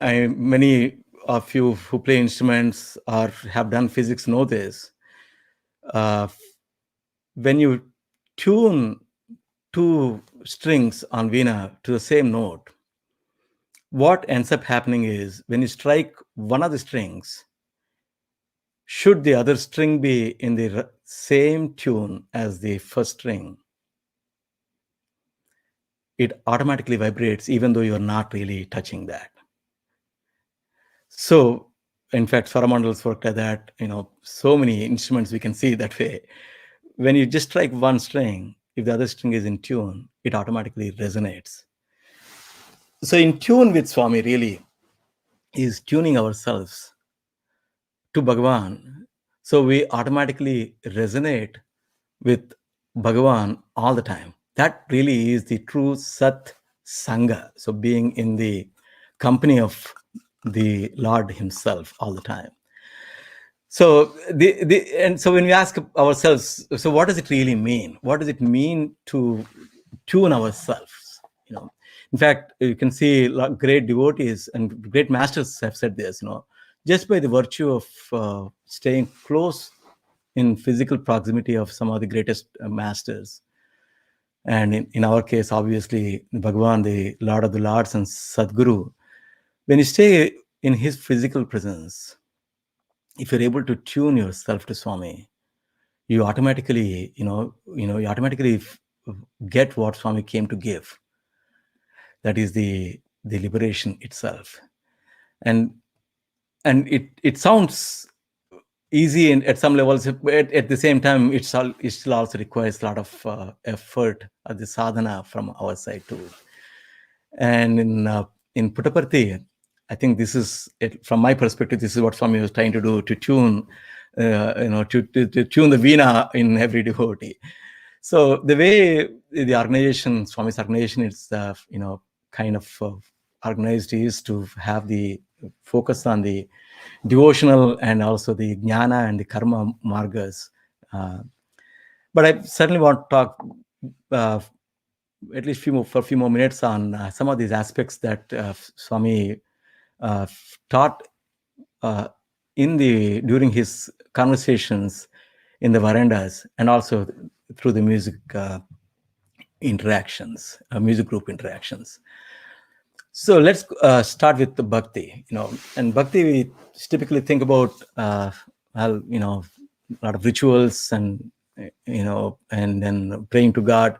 many of you who play instruments or have done physics know this. When you tune two strings on Veena to the same note, what ends up happening is when you strike one of the strings, should the other string be in the same tune as the first string, it automatically vibrates even though you're not really touching that. So, in fact, Swaramandals work like that. So many instruments we can see that way. When you just strike one string, if the other string is in tune, it automatically resonates. So in tune with Swami really is tuning ourselves to Bhagawan. So we automatically resonate with Bhagawan all the time. That really is the true Sat Sangha. So being in the company of the Lord himself all the time. So so when we ask ourselves, so what does it really mean? What does it mean to tune ourselves? In fact, you can see great devotees and great masters have said this. Just by the virtue of staying close in physical proximity of some of the greatest masters, and in our case, obviously, Bhagavan, the Lord of the Lords, and Sadguru, when you stay in his physical presence, if you're able to tune yourself to Swami, you automatically, you automatically get what Swami came to give. That is the liberation itself. And it sounds easy at some levels, but at the same time, it still also requires a lot of effort at the sadhana from our side too. And in Puttaparthi, I think this is, from my perspective, this is what Swami was trying to do, to tune, to tune the Veena in every devotee. So the way the organization, Swami's organization, is, kind of organized is to have the focus on the devotional and also the jnana and the karma margas. But I certainly want to talk at least for a few more minutes on some of these aspects that Swami taught during his conversations in the verandas, and also through the music interactions, music group interactions. So let's start with the bhakti. And bhakti, we typically think about a lot of rituals and and then praying to God.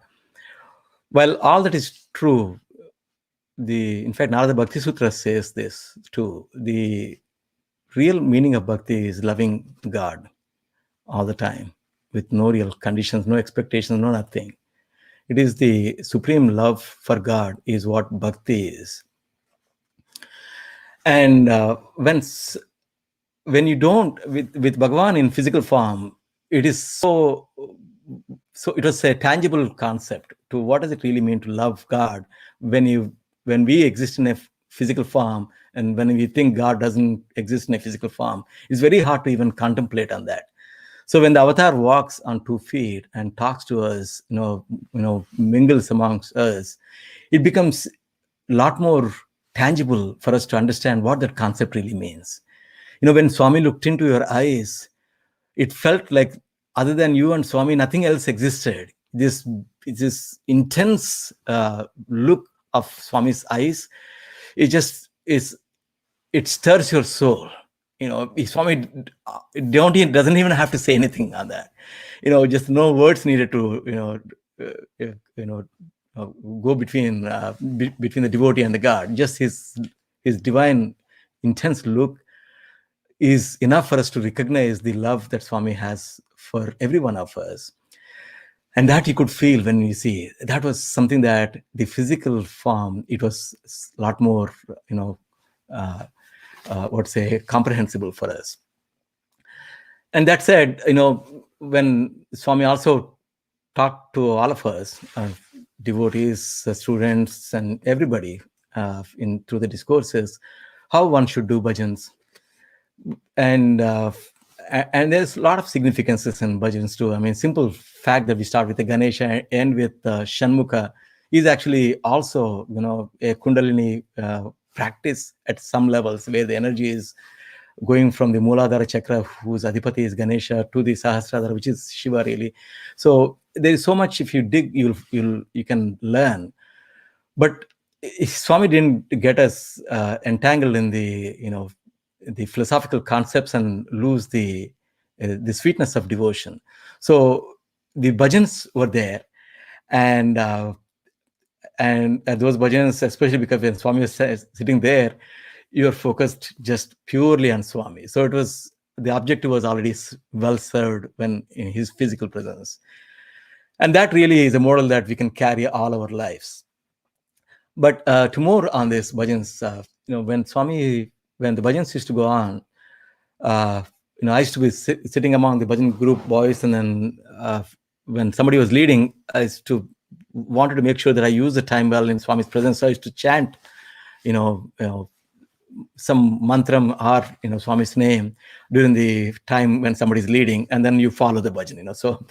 While all that is true, in fact, Narada Bhakti Sutra says this too. The real meaning of bhakti is loving God all the time, with no real conditions, no expectations, no nothing. It is the supreme love for God is what bhakti is. And when you don't, with Bhagawan in physical form, it is so it was a tangible concept to what does it really mean to love God when we exist in a physical form, and when we think God doesn't exist in a physical form. It's very hard to even contemplate on that. So when the avatar walks on 2 feet and talks to us, mingles amongst us, it becomes a lot more tangible for us to understand what that concept really means. When Swami looked into your eyes, it felt like other than you and Swami, nothing else existed. This intense look of Swami's eyes, it stirs your soul. Swami doesn't even have to say anything on that. Just no words needed to go between the devotee and the God. Just his divine intense look is enough for us to recognize the love that Swami has for every one of us. And that you could feel when you see. That was something that the physical form, it was a lot more, comprehensible for us. And that said, when Swami also talked to all of us, devotees, students, and everybody through the discourses, how one should do bhajans. And there's a lot of significances in bhajans too. I mean, simple fact that we start with the Ganesha and end with Shanmukha is actually also, a Kundalini practice at some levels, where the energy is going from the Mooladhara chakra, whose Adhipati is Ganesha, to the Sahasradhara, which is Shiva really. So there is so much, if you dig, you can learn. But Swami didn't get us entangled in the philosophical concepts and lose the sweetness of devotion. So the bhajans were there, and those bhajans, especially because when Swami was sitting there, you are focused just purely on Swami. So the objective was already well served when in his physical presence. And that really is a model that we can carry all our lives. But to more on this bhajans, when the bhajans used to go on, I used to be sitting among the bhajan group boys, and then when somebody was leading, I wanted to make sure that I use the time well in Swami's presence. So I used to chant, some mantram or Swami's name during the time when somebody's leading, and then you follow the bhajan. So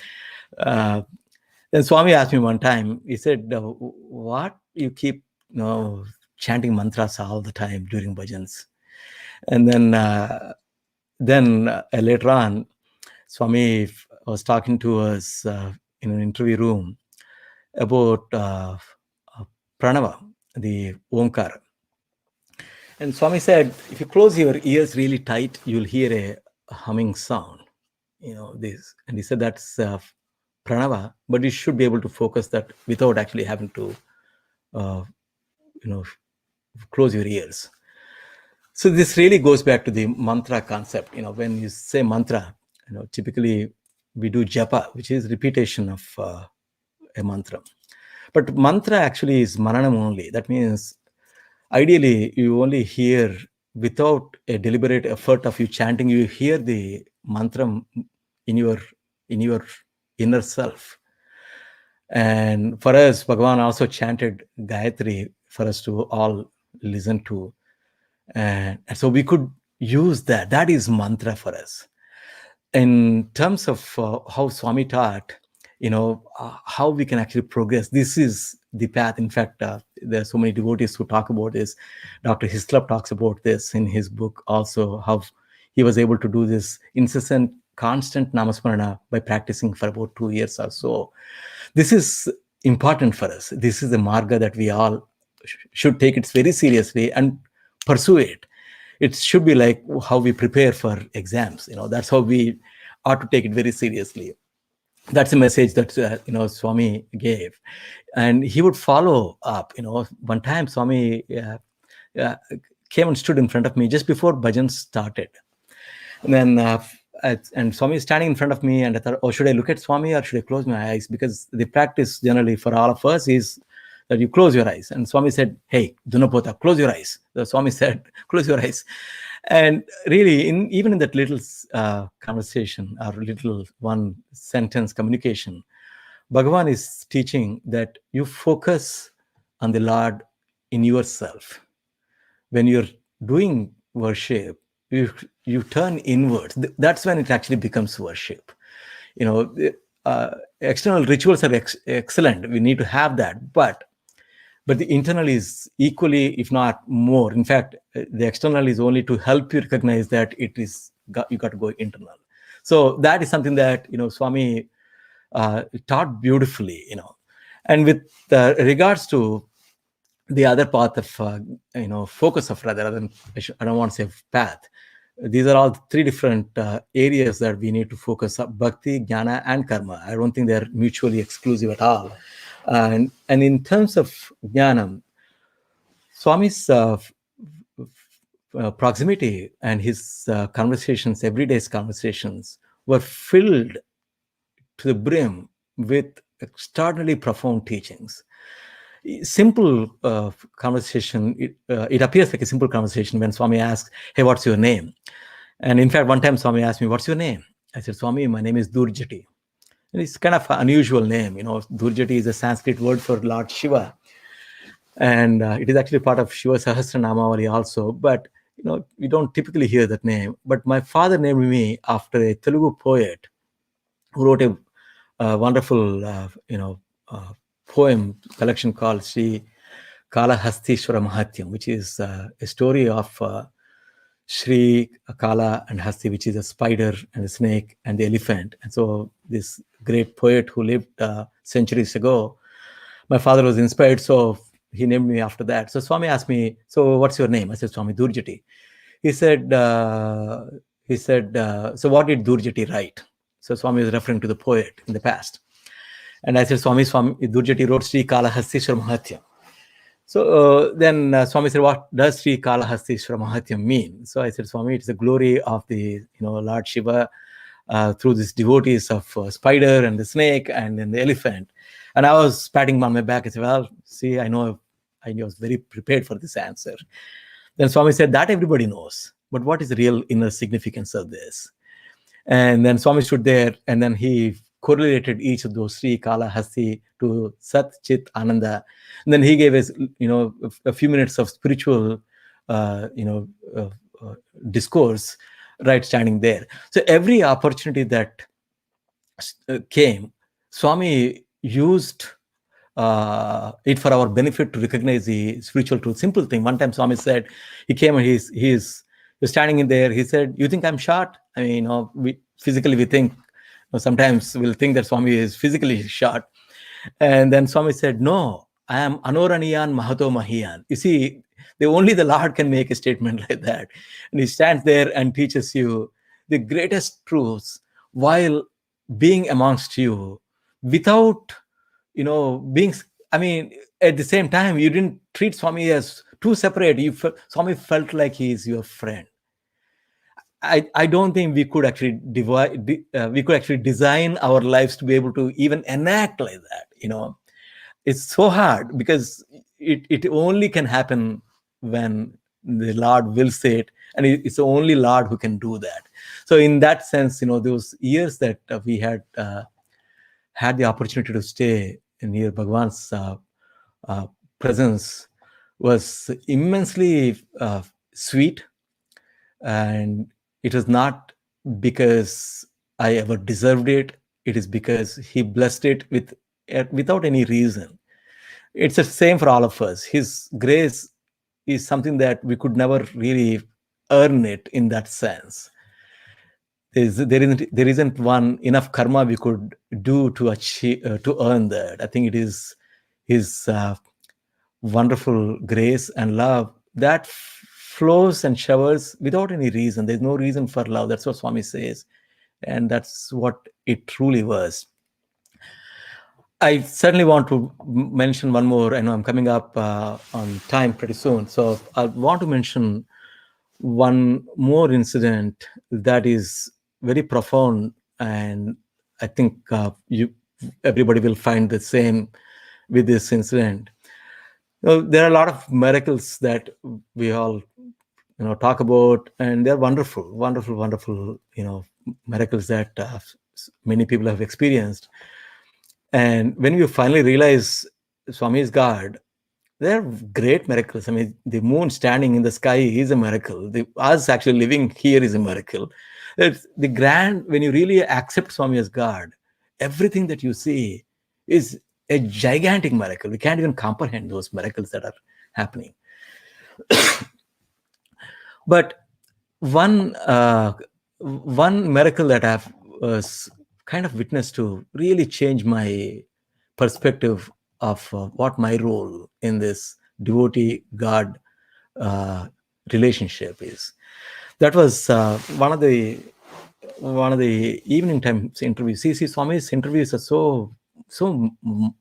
then Swami asked me one time. He said, "What you keep chanting mantras all the time during bhajans?" And then later on, Swami was talking to us in an interview room about pranava, the Omkar. And Swami said, if you close your ears really tight, you'll hear a humming sound. This. And he said that's pranava, but you should be able to focus that without actually having to, close your ears. So this really goes back to the mantra concept. When you say mantra, typically we do japa, which is repetition of a mantra. But mantra actually is mananam only. That means ideally you only hear, without a deliberate effort of you chanting, you hear the mantra in your inner self. And for us, Bhagawan also chanted Gayatri for us to all listen to. And so we could use that. That is mantra for us. In terms of how Swami taught, how we can actually progress. This is the path. In fact, there are so many devotees who talk about this. Dr. Hislop talks about this in his book also, how he was able to do this incessant, constant namasmarana by practicing for about 2 years or so. This is important for us. This is a marga that we all should take it very seriously and pursue it. It should be like how we prepare for exams. That's how we ought to take it very seriously. That's a message that Swami gave, and he would follow up. One time Swami uh, came and stood in front of me just before Bhajans started, and then and Swami is standing in front of me, and I thought, oh, should I look at Swami or should I close my eyes? Because the practice generally for all of us is that you close your eyes. And Swami said, hey, Dunapota, close your eyes. The Swami said, close your eyes. And really, even in that little conversation or little one sentence communication, Bhagawan is teaching that you focus on the Lord in yourself. When you're doing worship, you turn inwards. That's when it actually becomes worship. External rituals are excellent. We need to have that, but the internal is equally, if not more. In fact, the external is only to help you recognize that you got to go internal. So that is something that Swami taught beautifully. And with regards to the other path of focus of, rather than, I don't want to say path. These are all three different areas that we need to focus on: bhakti, jnana, and karma. I don't think they're mutually exclusive at all. And in terms of jnanam, Swami's proximity and his conversations, everyday conversations, were filled to the brim with extraordinarily profound teachings. Simple conversation, it appears like a simple conversation when Swami asks, hey, what's your name? And in fact, one time Swami asked me, what's your name? I said, Swami, my name is Dhurjati. And it's kind of an unusual name. Dhurjati is a Sanskrit word for Lord Shiva. And it is actually part of Shiva Sahasranamavali also. But, we don't typically hear that name. But my father named me after a Telugu poet who wrote a wonderful, poem collection called Sri Kalahastishwara Mahatyam, which is a story of Sri Kala and Hasti, which is a spider and a snake and the elephant. And so this great poet who lived centuries ago, my father was inspired, so he named me after that. So Swami asked me, so what's your name? I said, Swami Dhurjati. He said, so what did Dhurjati write? So Swami is referring to the poet in the past. And I said, Swami Dhurjati wrote Sri Kalahastishwara Mahatyam. So then Swami said, what does Sri Kalahastishwara Mahatyam mean? So I said, Swami, it's the glory of the Lord Shiva through these devotees of spider and the snake and then the elephant. And I was patting on my back. I said, well, see, I was very prepared for this answer. Then Swami said, that everybody knows. But what is the real inner significance of this? And then Swami stood there, and then he correlated each of those Sri Kala Hasti to Sat Chit Ananda. And then he gave us, a few minutes of spiritual, discourse right standing there. So every opportunity that came, Swami used it for our benefit to recognize the spiritual truth. Simple thing. One time Swami said, he came and he's standing in there. He said, you think I'm short? I mean, we think, sometimes we'll think that Swami is physically short. And then Swami said, no, I am Anoraniyan Mahato Mahiyan. You see, only the Lord can make a statement like that. And he stands there and teaches you the greatest truths while being amongst you without, being, at the same time, you didn't treat Swami as too separate. Swami felt like he is your friend. I don't think we could actually design our lives to be able to even enact like that. It's so hard because it only can happen when the Lord wills it, and it's the only Lord who can do that. So in that sense, those years that we had the opportunity to stay near Bhagawan's presence was immensely sweet. And it was not because I ever deserved it. it is because he blessed it without any reason. It's the same for all of us. His grace is something that we could never really earn it in that sense. There isn't one enough karma we could do to achieve to earn that. I think it is his wonderful grace and love that flows and showers without any reason. There's no reason for love. That's what Swami says, and that's what it truly was. I certainly want to mention one more. I know I'm coming up on time pretty soon, so I want to mention one more incident that is very profound, and I think everybody will find the same with this incident. There are a lot of miracles that we all talk about, and they're wonderful, wonderful, wonderful miracles that many people have experienced. And when you finally realize Swami is God, they're great miracles. I mean, the moon standing in the sky is a miracle. Us actually living here is a miracle. It's the grand, when you really accept Swami as God, everything that you see is a gigantic miracle. We can't even comprehend those miracles that are happening. But one miracle that I've kind of witnessed to really change my perspective of what my role in this devotee-God relationship is. That was one of the evening times interviews. See, Swami's interviews are so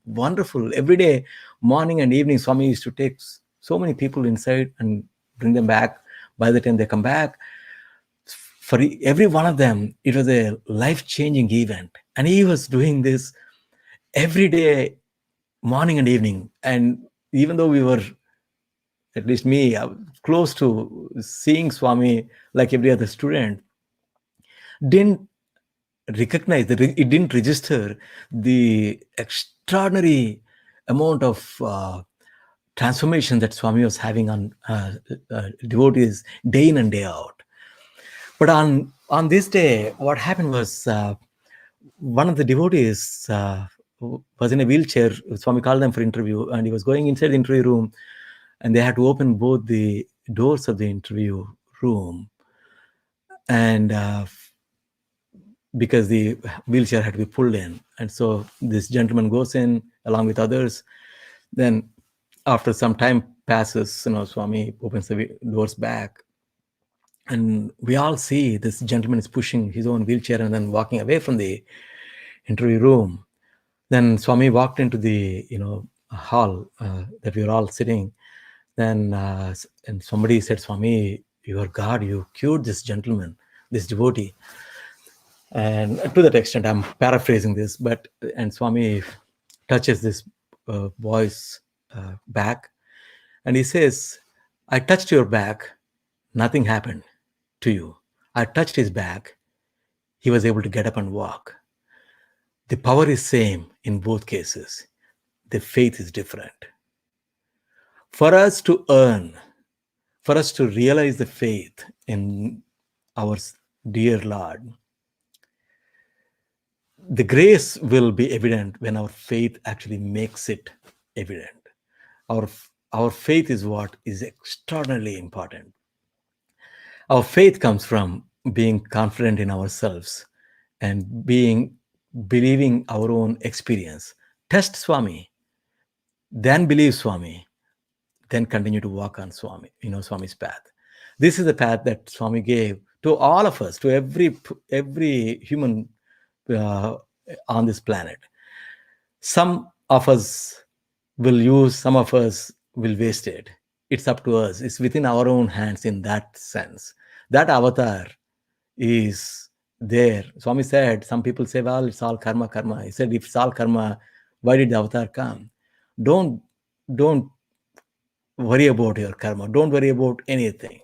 wonderful. Every day, morning and evening, Swami used to take so many people inside and bring them back. By the time they come back, for every one of them, it was a life-changing event. And he was doing this every day, morning and evening. And even though we were, at least me, close to seeing Swami like every other student, didn't recognize, it didn't register the extraordinary amount of transformation that Swami was having on devotees day in and day out. But on this day, what happened was one of the devotees was in a wheelchair. Swami called them for interview, and he was going inside the interview room, and they had to open both the doors of the interview room, and because the wheelchair had to be pulled in. And so this gentleman goes in along with others. Then after some time passes, Swami opens the doors back, and we all see this gentleman is pushing his own wheelchair and then walking away from the interview room. Then Swami walked into the hall that we were all sitting. Then and somebody said, "Swami, you are God. You cured this gentleman, this devotee." And to that extent, I'm paraphrasing this, and Swami touches this boy's back, and he says, "I touched your back, nothing happened to you. I touched his back, he was able to get up and walk." The power is same in both cases. The faith is different. For us to earn, for us to realize the faith in our dear Lord, the grace will be evident when our faith actually makes it evident. Our faith is what is extraordinarily important. Our faith comes from being confident in ourselves and believing our own experience. Test Swami, then believe Swami, then continue to walk on Swami's path. This is the path that Swami gave to all of us, to every human on this planet. Some of us will use, some of us will waste it. It's up to us. It's within our own hands in that sense. That avatar is there. Swami said, some people say, well, it's all karma. He said, if it's all karma, why did the avatar come? Don't worry about your karma. Don't worry about anything.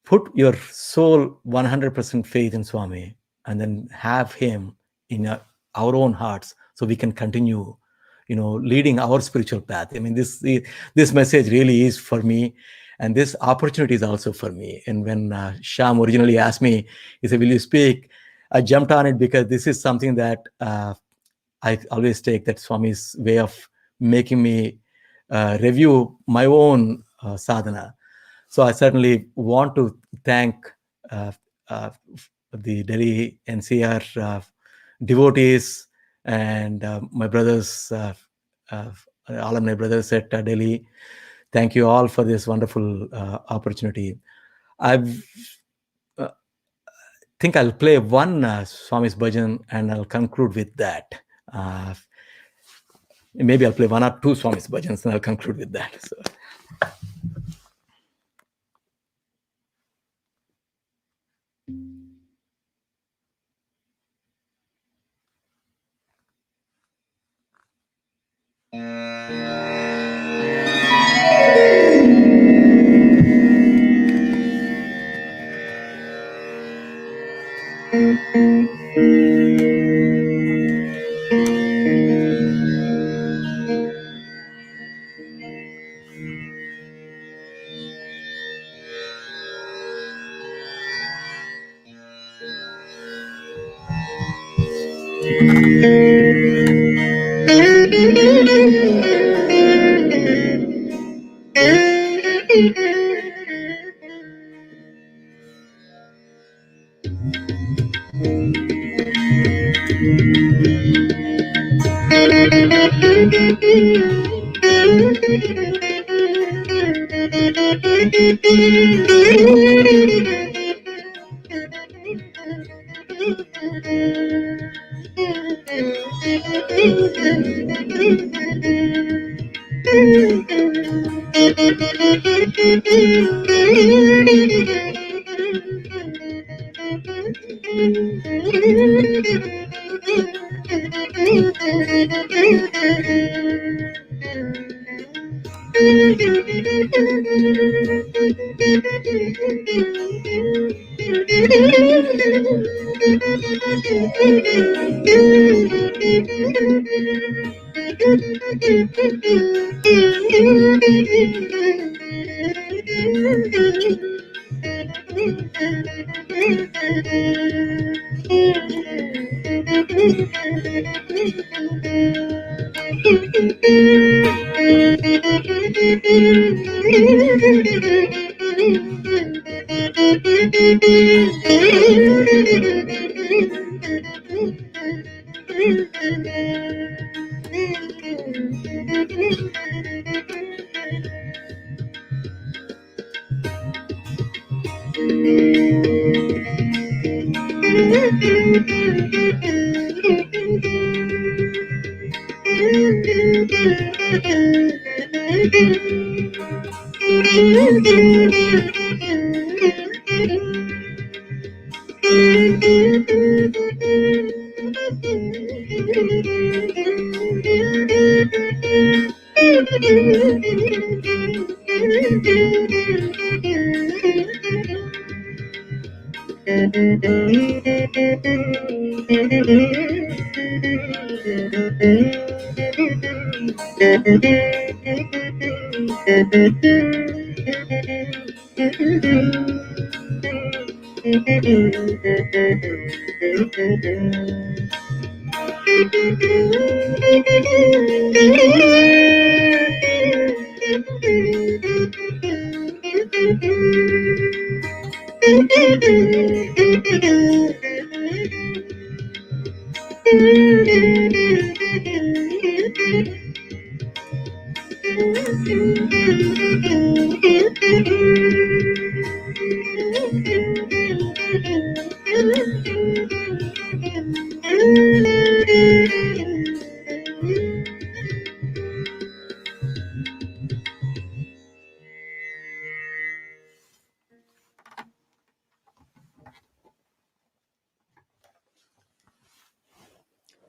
Put your soul 100% faith in Swami, and then have him in our own hearts, so we can continue leading our spiritual path. I mean, this message really is for me, and this opportunity is also for me. And when Sham originally asked me, he said, will you speak? I jumped on it because this is something that I always take that Swami's way of making me review my own sadhana. So I certainly want to thank uh, uh, the Delhi NCR devotees and my brothers, all of my brothers at Delhi. Thank you all for this wonderful opportunity. I think I'll play one Swami's bhajan and I'll conclude with that. Maybe I'll play one or two Swami's bhajans and I'll conclude with that. So.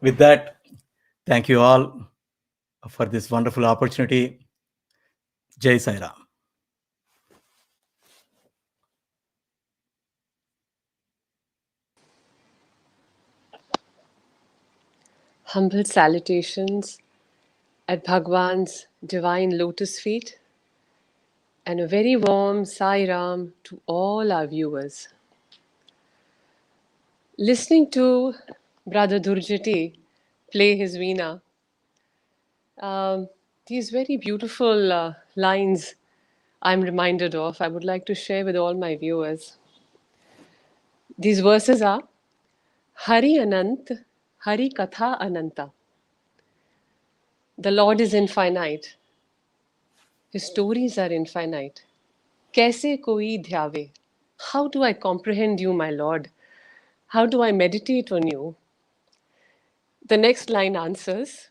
With that, thank you all for this wonderful opportunity. Jai Sai Ram. Humble salutations at Bhagawan's divine Lotus Feet, and a very warm Sai Ram to all our viewers. Listening to Brother Dhurjati play his Veena, um, these very beautiful lines I'm reminded of, I would like to share with all my viewers. These verses are Hari Anant, Hari Katha Ananta. The Lord is infinite. His stories are infinite. Kaise koi dhyave? How do I comprehend you, my Lord? How do I meditate on you? The next line answers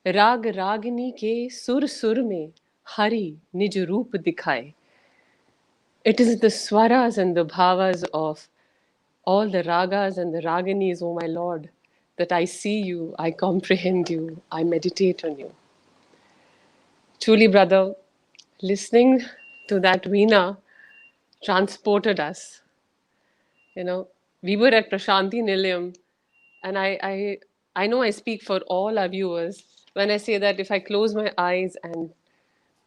राग रागिनी के सुर सुर में हरि निज रूप दिखाए. It is the swaras and the bhavas of all the ragas and the raginis, O my Lord, that I see you, I comprehend you, I meditate on you. Truly, brother, listening to that Veena transported us. You know, we were at Prasanthi Nilayam, and I know I speak for all our viewers when I say that if I close my eyes and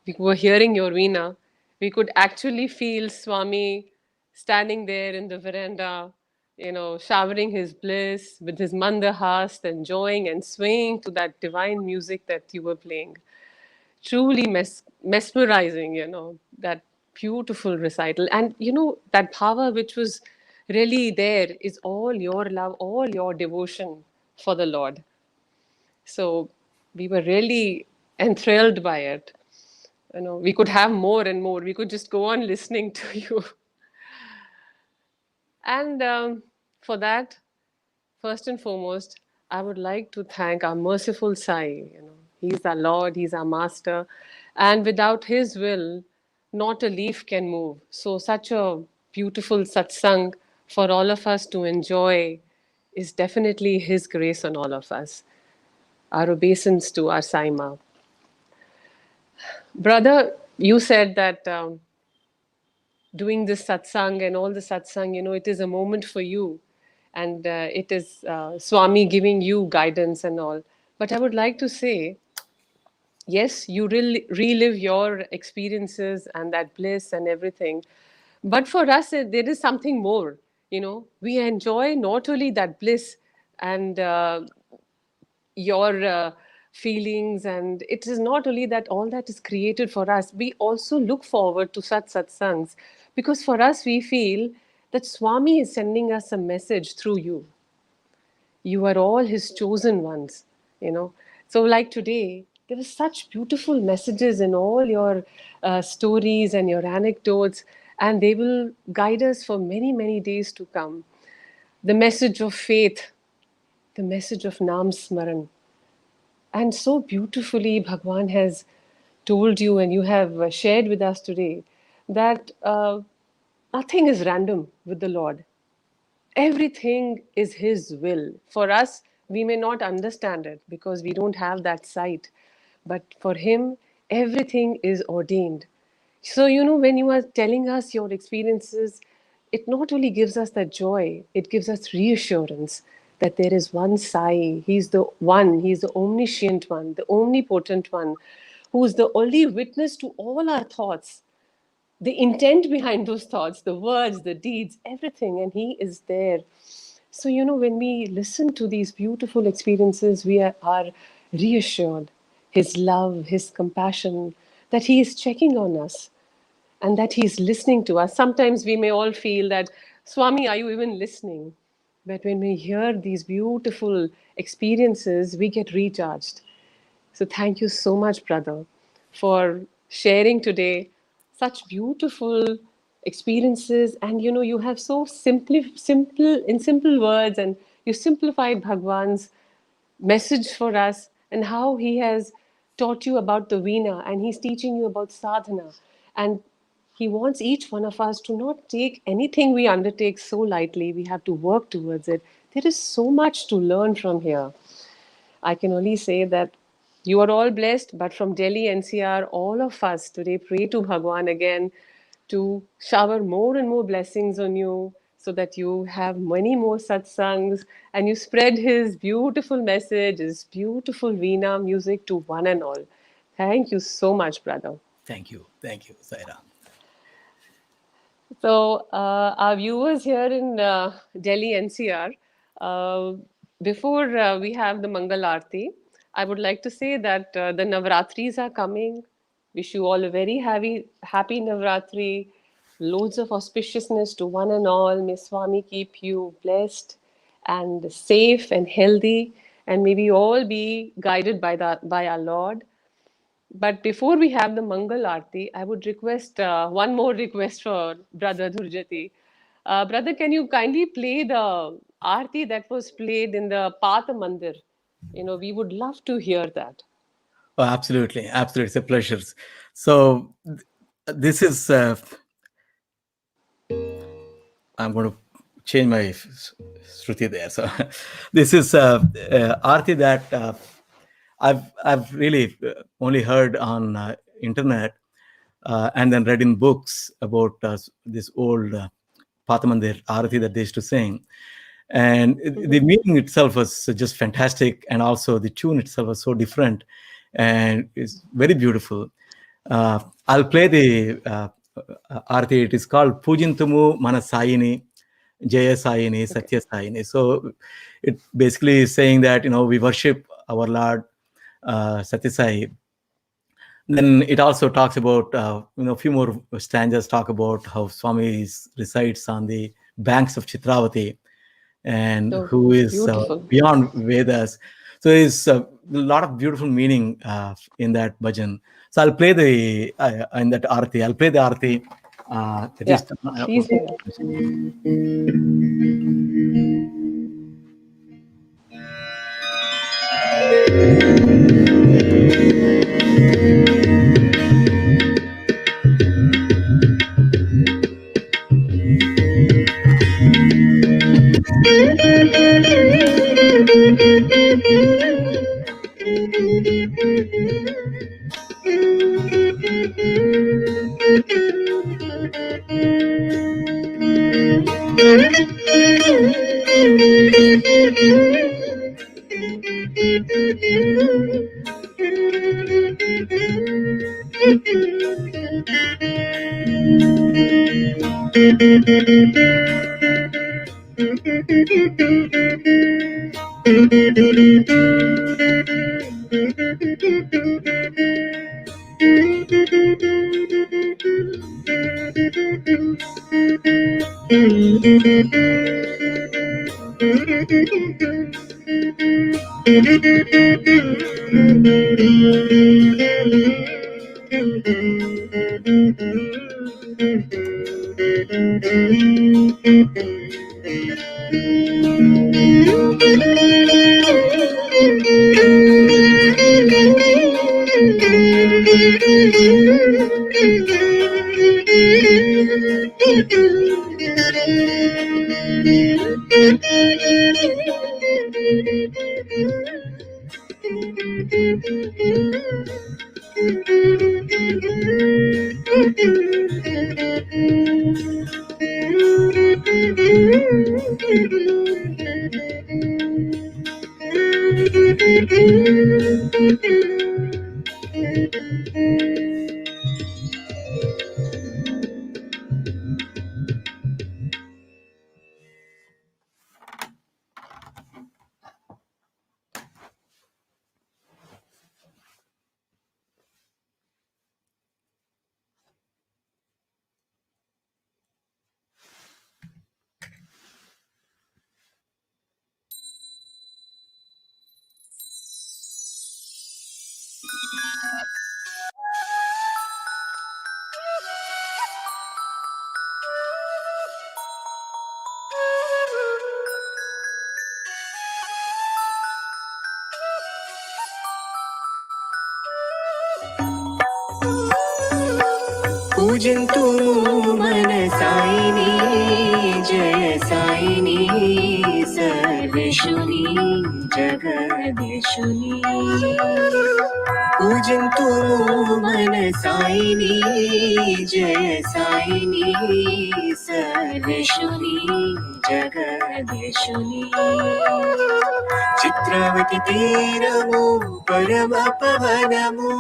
we were hearing your Veena, we could actually feel Swami standing there in the veranda, you know, showering his bliss with his mandahast, enjoying and swaying to that divine music that you were playing. Truly mesmerizing, you know, that beautiful recital. And, you know, that bhava which was really there is all your love, all your devotion for the Lord. So we were really enthralled by it. You know, we could have more and more. We could just go on listening to you. And for that, first and foremost, I would like to thank our merciful Sai. You know, he's our Lord, he's our Master, and without His will, not a leaf can move. So, such a beautiful satsang for all of us to enjoy is definitely His grace on all of us. Our obeisance to our Sai Ma. Brother, you said that doing this satsang and all the satsang, you know, it is a moment for you. And it is Swami giving you guidance and all. But I would like to say, yes, you relive your experiences and that bliss and everything. But for us, there is something more. You know, we enjoy not only that bliss and your feelings, and it is not only that all that is created for us, we also look forward to such satsangs, because for us we feel that Swami is sending us a message through you. You are all his chosen ones, you know. So like today, there are such beautiful messages in all your stories and your anecdotes, and they will guide us for many, many days to come. The message of faith, the message of Nam Smaran. And so beautifully, Bhagawan has told you, and you have shared with us today, that nothing is random with the Lord. Everything is His will. For us, we may not understand it because we don't have that sight. But for Him, everything is ordained. So, you know, when you are telling us your experiences, it not only gives us that joy, it gives us reassurance that there is one Sai. He's the one, He's the omniscient one, the omnipotent one, who is the only witness to all our thoughts, the intent behind those thoughts, the words, the deeds, everything, and He is there. So, you know, when we listen to these beautiful experiences, we are reassured His love, His compassion, that He is checking on us and that He's listening to us. Sometimes we may all feel that, Swami, are you even listening? But when we hear these beautiful experiences, we get recharged. So thank you so much, brother, for sharing today such beautiful experiences. And you know, you have so simple in simple words, and you simplified Bhagwan's message for us and how he has taught you about the Veena, and he's teaching you about sadhana. And he wants each one of us to not take anything we undertake so lightly. We have to work towards it. There is so much to learn from here. I can only say that you are all blessed, but from Delhi NCR, all of us today pray to Bhagwan again to shower more and more blessings on you so that you have many more satsangs and you spread his beautiful message, his beautiful Veena music to one and all. Thank you so much, brother. Thank you, Sai Ram. So, our viewers here in Delhi NCR, uh, before we have the Mangal Aarti, I would like to say that the Navratris are coming. Wish you all a very happy Navratri. Loads of auspiciousness to one and all. May Swami keep you blessed and safe and healthy, and may we all be guided by our Lord. But before we have the Mangal Aarti, I would request one more request for Brother Dhurjati. Brother, can you kindly play the Aarti that was played in the Patha Mandir? You know, we would love to hear that. Oh, absolutely, absolutely, it's a pleasure. So this is I'm going to change my shruti there. So this is Aarti that I've really only heard on internet and then read in books about this old Pathamandir Aarti that they used to sing. And the meaning itself was just fantastic, and also the tune itself was so different, and it's very beautiful. I'll play the Aarti. It is called Pujintumu Mana Sayini, Jaya Sayini, Sathya Sayini. So it basically is saying that, we worship our Lord Sathya Sai. Then it also talks about, a few more stanzas talk about how Swami resides on the banks of Chitravati, and So who is beautiful. beyond Vedas. So there's a lot of beautiful meaning in that bhajan. So I'll play the in that Aarti. I'll play the Aarti. Yeah, please do that. पूजन्तु मन साइनी जय साइनी सर्वेशुनी जगदीशुनी पूजन्तु मन साईनी जय साईनी सर्वेशुनी जगदीशुनी चित्रवती तीरमु परम पवनमु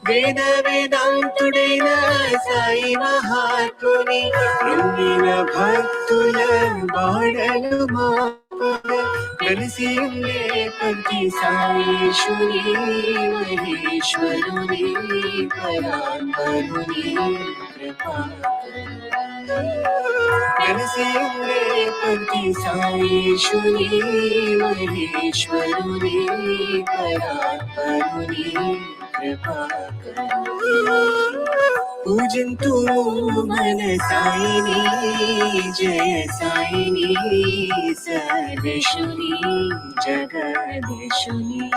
वेद वेदांतुडैन साई महात्मुनि रंगिन भक्तुल बाडलु కలిసి ఉండే ప్రతి సాయేశుని మహేశ్వరుని పరాత్పరుని కలిసి ఉండే ప్రతి సాయేశుని మహేశ్వరుని పరాత్పరుని पूजन्तु मन साईनी जय साईनी सर्वेशुनी जगदीशुनी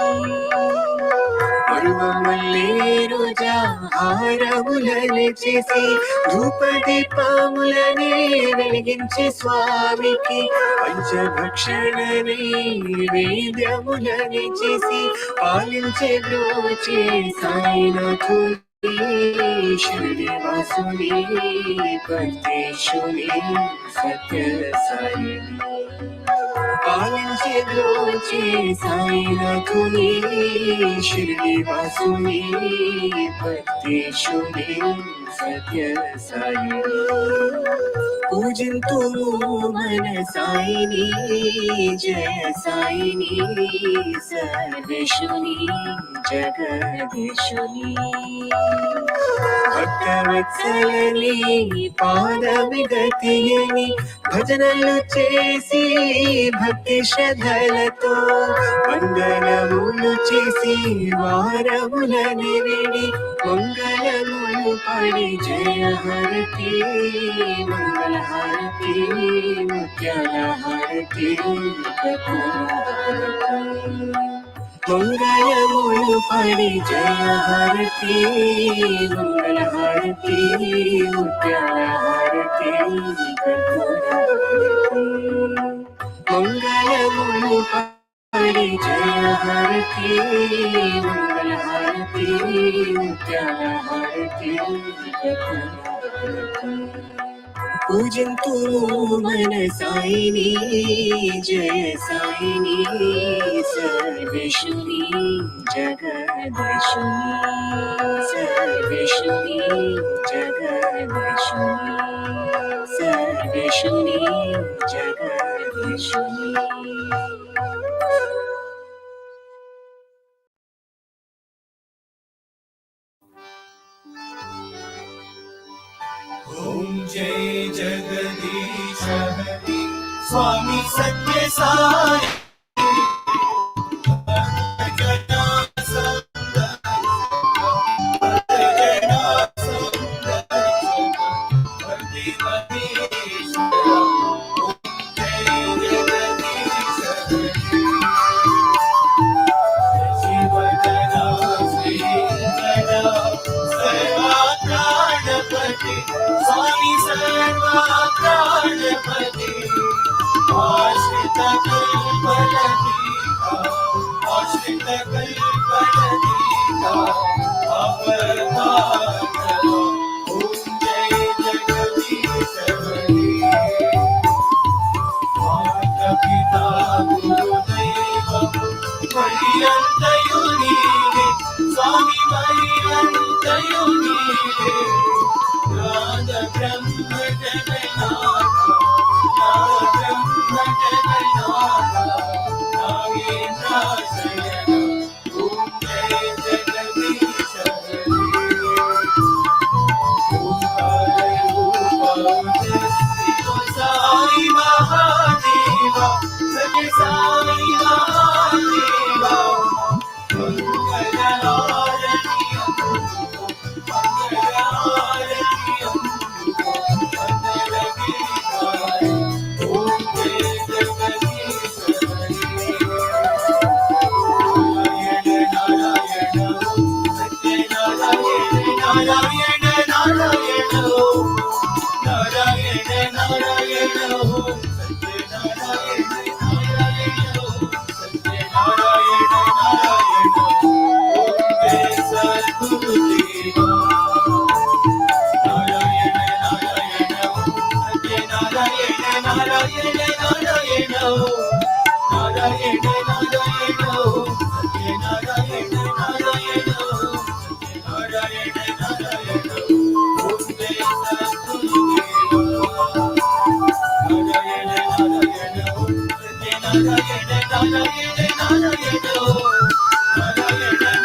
మల్లేరుజా హారములని చేసి ధూపదీపములని వెలిగించి స్వామికి పంచభక్షణని వేద్యములని చేసి పాలించే బ్రోచే సాయినాథుని శ్రీనివాసుని పరమేశ్వరుని సత్య సాయి పాలించే బ్రోచే సాయినాథుని శ్రీనివాసుని పరమేశ్వరుని సత్య సాయి పూజంతు మన సాయిని జయ సాయిని సర్వేశుని జగదీశుని భక్తవత్సలని పాదవిగతియని భజనలు చేసి భక్తి శ్రద్ధలతో వందనములు చేసి వారములని విడి మంగళములు పడి జయ హరతి మంగళ హారతి ముత్యాల హారతి మంగళములు పడి జయ హరతి మంగళ హారతి ముత్యాల హారతి మంగళములు పడి జయ హరతి మంగళ హారతి ముత్యాల హారతి పూజంతు మన సాయిని జయ సాయిని సర్వేశుని జగదీశుని సర్వేశుని జగదీశుని సర్వేశుని జగదీశుని ओम जय जगदीश हरि स्वामी सत्य साई स्वामी सर्वा प्राणपति आश्रित कल्पलतीका आश्रित कल्पलतीका अवतार ओम जय जगदीश हरि माता पिता गुरुदेव मरियंतयु नीवे स्वामी मरियंतयु नीवे नाद ब्रह्म जगन्नाथ नाद ब्रह्म जगन्नाथ नागेन्द्राशयन ओम जय जगदीश हरि ओम साई महादेवा सत्य साई महादेवा मंगल Narayana Narayana Satya Narayana Narayana Narayana Narayana Unde Satguru Narayana Narayana Satya Narayana Narayana Narayana Narayana Narayana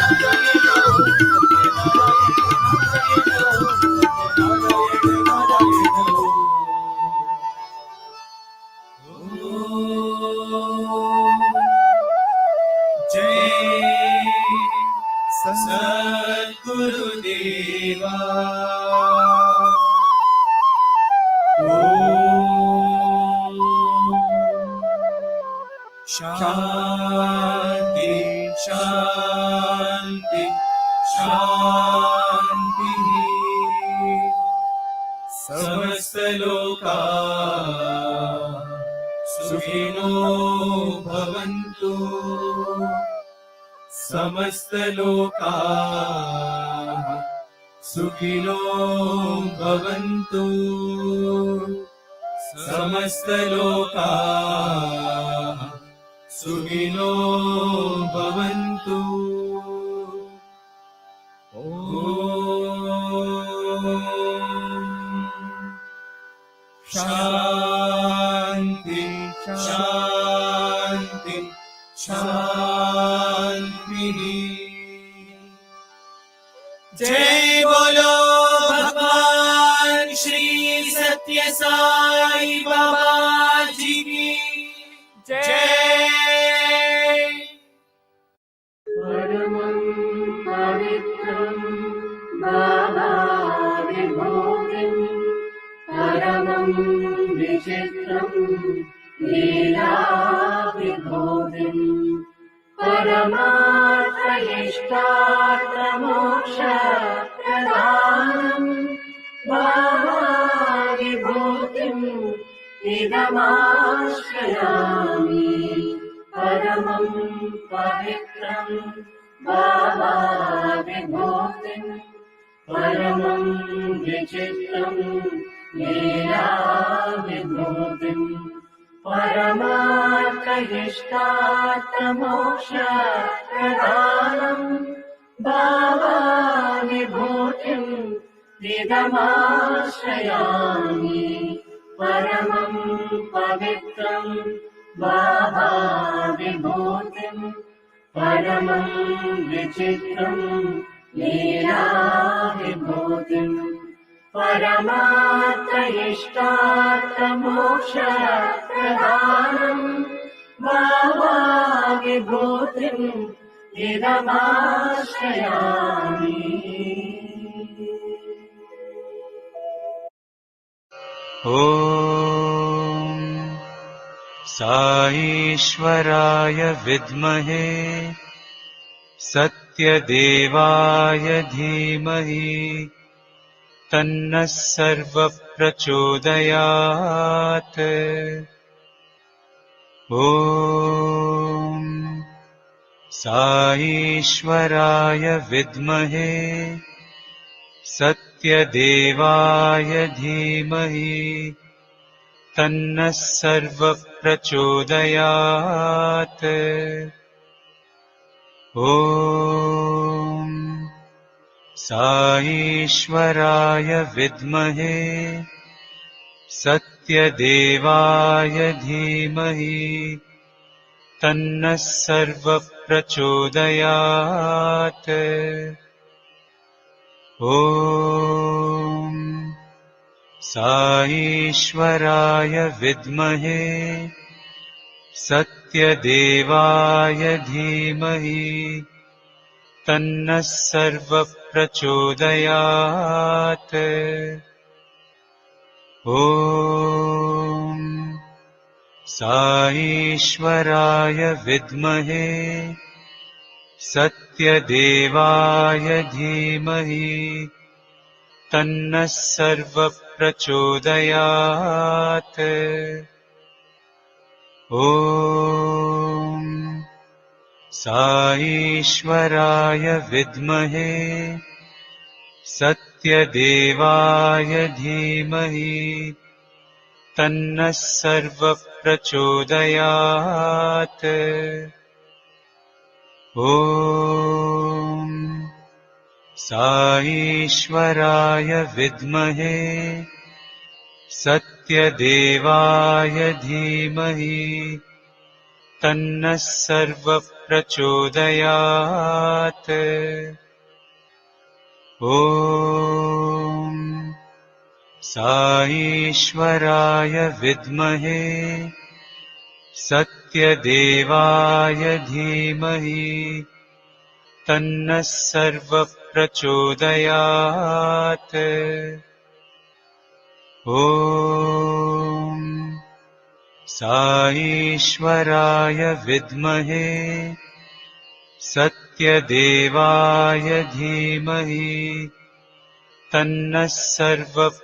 Satgurudeva Shanti Shanti Shanti Samastaloka Sukhino Bhavantu Samastaloka Sukhino Bhavantu Samastaloka Sukhino Bhavantu Shanti Shanti Shanti Jai Bolo Bhagwan Shri Sathya Sai Baba Ji ki Jai. Paramam Pavitram Baba Vibhutim Paramam Vichitram Leela Vibhutim Paramartha Moksha Pradhanam Baba Vibhutim Idamashayami Paramam Pavitram Baba Vibhutim Paramam Vichitram Leela Vibhutim Paramartha Moksha Pradhanam Baba Vibhutim Vidamashayami Paramam Pavitram Baba Vibhutim Paramam Vichitram Leela Vibhutim Paramartha Moksha Pradhanam Baba Vibhutim Idamashayami. Om Saishwaraya Vidmahe Satyadevaya Dhimahi Tanna Sarva Prachodayat. Om Saishwaraya Vidmahe Satyadevaya Dhimahi Tanna Sarva Prachodayat. Om Saishwaraya Vidmahe Satyadevaya Dhimahi Tanna Sarva Prachodayat. Om Saishwaraya Vidmahe Satyadevaya Dhimahi Tanna Sarva Prachodayat. Om Saishwaraya Vidmahe Satyadevaya Dhimahi Tanna Sarva Prachodayat. Om Saishwaraya Vidmahe Satyadevaya Dhimahi तन्नः सर्वप्रचोदयात्। ॐ साईश्वराय विद्महे सत्यदेवाय धीमहि तन्नः सर्वप्रचोदयात्। ॐ साईश्वराय विद्महे सत्यदेवाय धीमहि तन्नः सर्वप्रचोदयात्। ॐ साईश्वराय विद्महे सत्यदेवाय धीमहि तन्नः सर्वप्रचोदयात्।